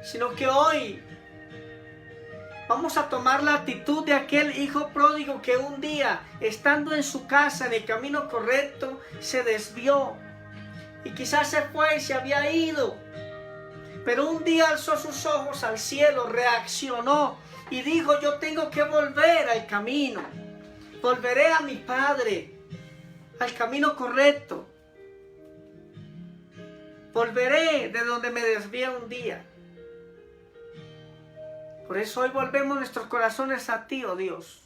Sino que hoy vamos a tomar la actitud de aquel hijo pródigo que un día, estando en su casa, en el camino correcto, se desvió. Y quizás se fue y se había ido. Pero un día alzó sus ojos al cielo, reaccionó y dijo: yo tengo que volver al camino. Volveré a mi Padre, al camino correcto. Volveré de donde me desvié un día. Por eso hoy volvemos nuestros corazones a ti, oh Dios.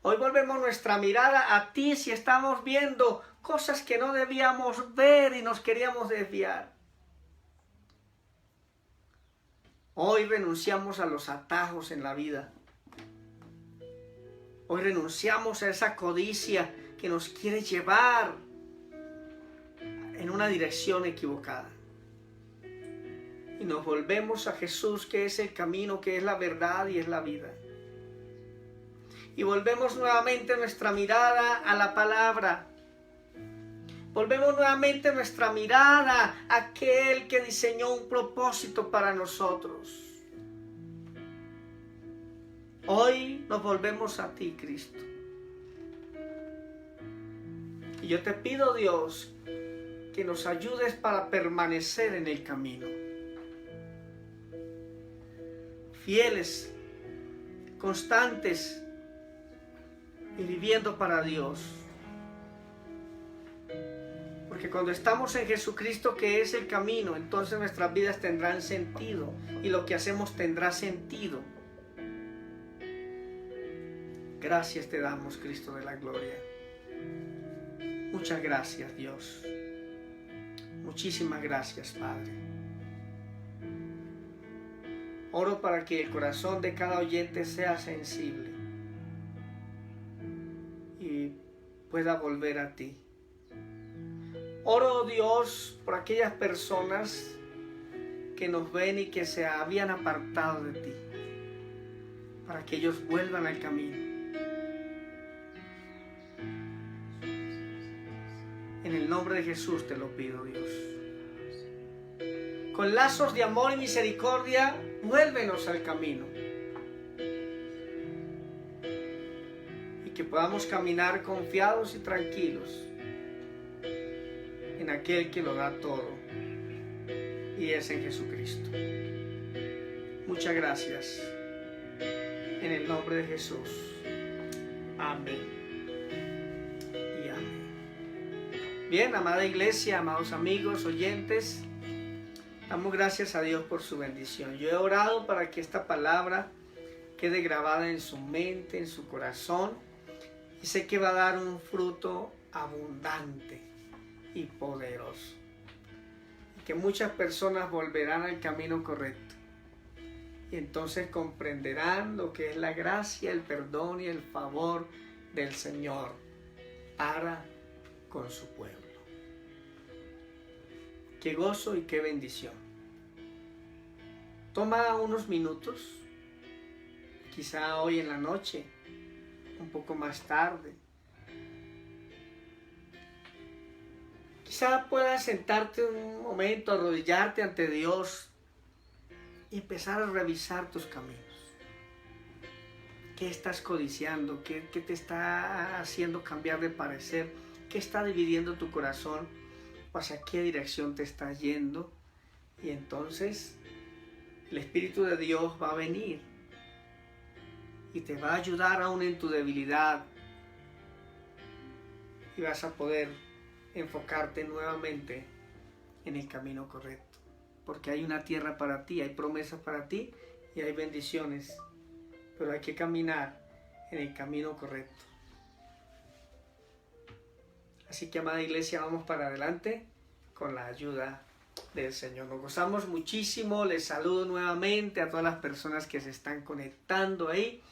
Hoy volvemos nuestra mirada a ti si estamos viendo cosas que no debíamos ver y nos queríamos desviar. Hoy renunciamos a los atajos en la vida. Hoy renunciamos a esa codicia que nos quiere llevar en una dirección equivocada. Y nos volvemos a Jesús, que es el camino, que es la verdad y es la vida. Y volvemos nuevamente nuestra mirada a la palabra. Volvemos nuevamente nuestra mirada a aquel que diseñó un propósito para nosotros. Hoy nos volvemos a ti, Cristo. Y yo te pido, Dios, que nos ayudes para permanecer en el camino. Fieles, constantes y viviendo para Dios. Porque cuando estamos en Jesucristo, que es el camino, entonces nuestras vidas tendrán sentido y lo que hacemos tendrá sentido. Gracias te damos, Cristo de la gloria. Muchas gracias, Dios. Muchísimas gracias, Padre. Oro para que el corazón de cada oyente sea sensible y pueda volver a ti. Oro, Dios, por aquellas personas que nos ven y que se habían apartado de ti, para que ellos vuelvan al camino. En el nombre de Jesús te lo pido, Dios. Con lazos de amor y misericordia, vuélvenos al camino. Y que podamos caminar confiados y tranquilos en aquel que lo da todo, y es en Jesucristo. Muchas gracias. En el nombre de Jesús. Amén. Y amén. Bien, amada iglesia, amados amigos, oyentes, damos gracias a Dios por su bendición. Yo he orado para que esta palabra quede grabada en su mente, en su corazón, y sé que va a dar un fruto abundante y poderoso, y que muchas personas volverán al camino correcto y entonces comprenderán lo que es la gracia, el perdón y el favor del Señor para con su pueblo. Qué gozo y qué bendición. Toma unos minutos, quizá hoy en la noche, un poco más tarde. Quizá puedas sentarte un momento, arrodillarte ante Dios y empezar a revisar tus caminos. ¿Qué estás codiciando? ¿Qué te está haciendo cambiar de parecer? ¿Qué está dividiendo tu corazón? ¿Hacia qué dirección te está yendo? Y entonces el Espíritu de Dios va a venir y te va a ayudar aún en tu debilidad, y vas a poder enfocarte nuevamente en el camino correcto, porque hay una tierra para ti, hay promesas para ti y hay bendiciones, pero hay que caminar en el camino correcto. Así que, amada iglesia, vamos para adelante con la ayuda del Señor. Nos gozamos muchísimo. Les saludo nuevamente a todas las personas que se están conectando ahí.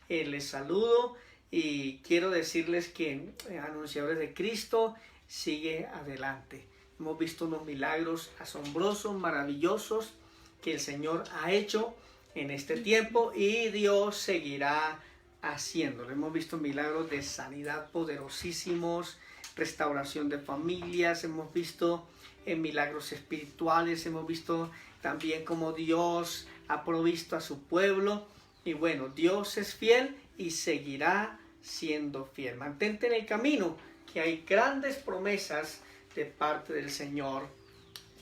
Les saludo y quiero decirles que Anunciadores de Cristo sigue adelante. Hemos visto unos milagros asombrosos, maravillosos que el Señor ha hecho en este tiempo y Dios seguirá haciéndolo. Hemos visto milagros de sanidad poderosísimos, restauración de familias, hemos visto milagros espirituales, hemos visto también cómo Dios ha provisto a su pueblo. Y bueno, Dios es fiel y seguirá siendo fiel. Mantente en el camino, que hay grandes promesas de parte del Señor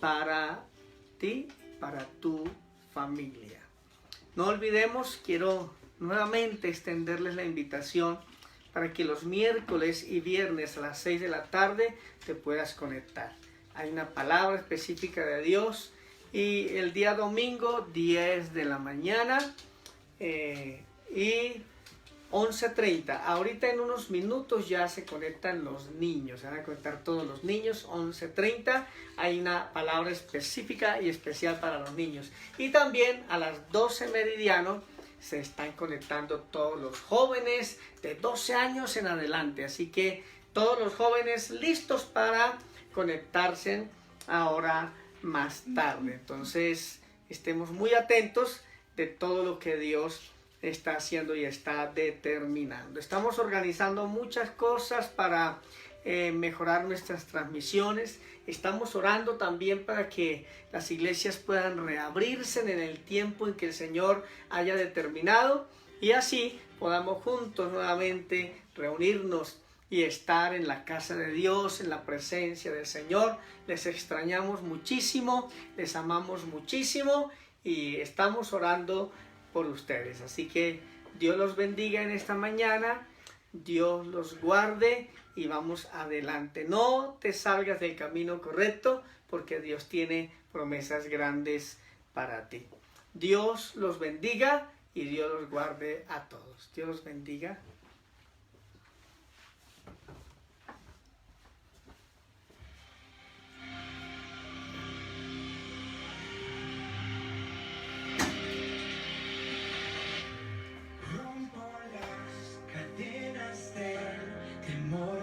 para ti, para tu familia. No olvidemos, quiero nuevamente extenderles la invitación para que los miércoles y viernes a las 6 de la tarde te puedas conectar. Hay una palabra específica de Dios y el día domingo 10 de la mañana y 11:30. Ahorita en unos minutos ya se conectan los niños, se van a conectar todos los niños. 11:30 hay una palabra específica y especial para los niños. Y también a las 12 meridiano se están conectando todos los jóvenes de 12 años en adelante. Así que todos los jóvenes listos para conectarse ahora más tarde. Entonces estemos muy atentos de todo lo que Dios está haciendo y está determinando. Estamos organizando muchas cosas para mejorar nuestras transmisiones. Estamos orando también para que las iglesias puedan reabrirse en el tiempo en que el Señor haya determinado y así podamos juntos nuevamente reunirnos y estar en la casa de Dios, en la presencia del Señor. Les extrañamos muchísimo, les amamos muchísimo y estamos orando por ustedes. Así que Dios los bendiga en esta mañana, Dios los guarde y vamos adelante. No te salgas del camino correcto porque Dios tiene promesas grandes para ti. Dios los bendiga y Dios los guarde a todos. Dios los bendiga.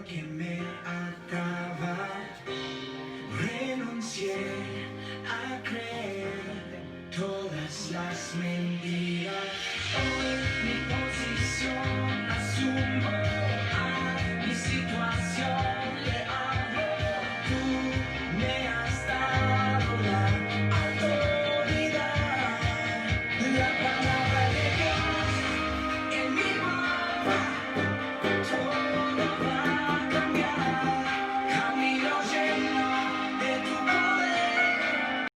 Que me ataba, renuncié a creer todas las mentiras. Hoy mi posición asumo, a mi situación le hablo. Tú me has dado la autoridad, la palabra.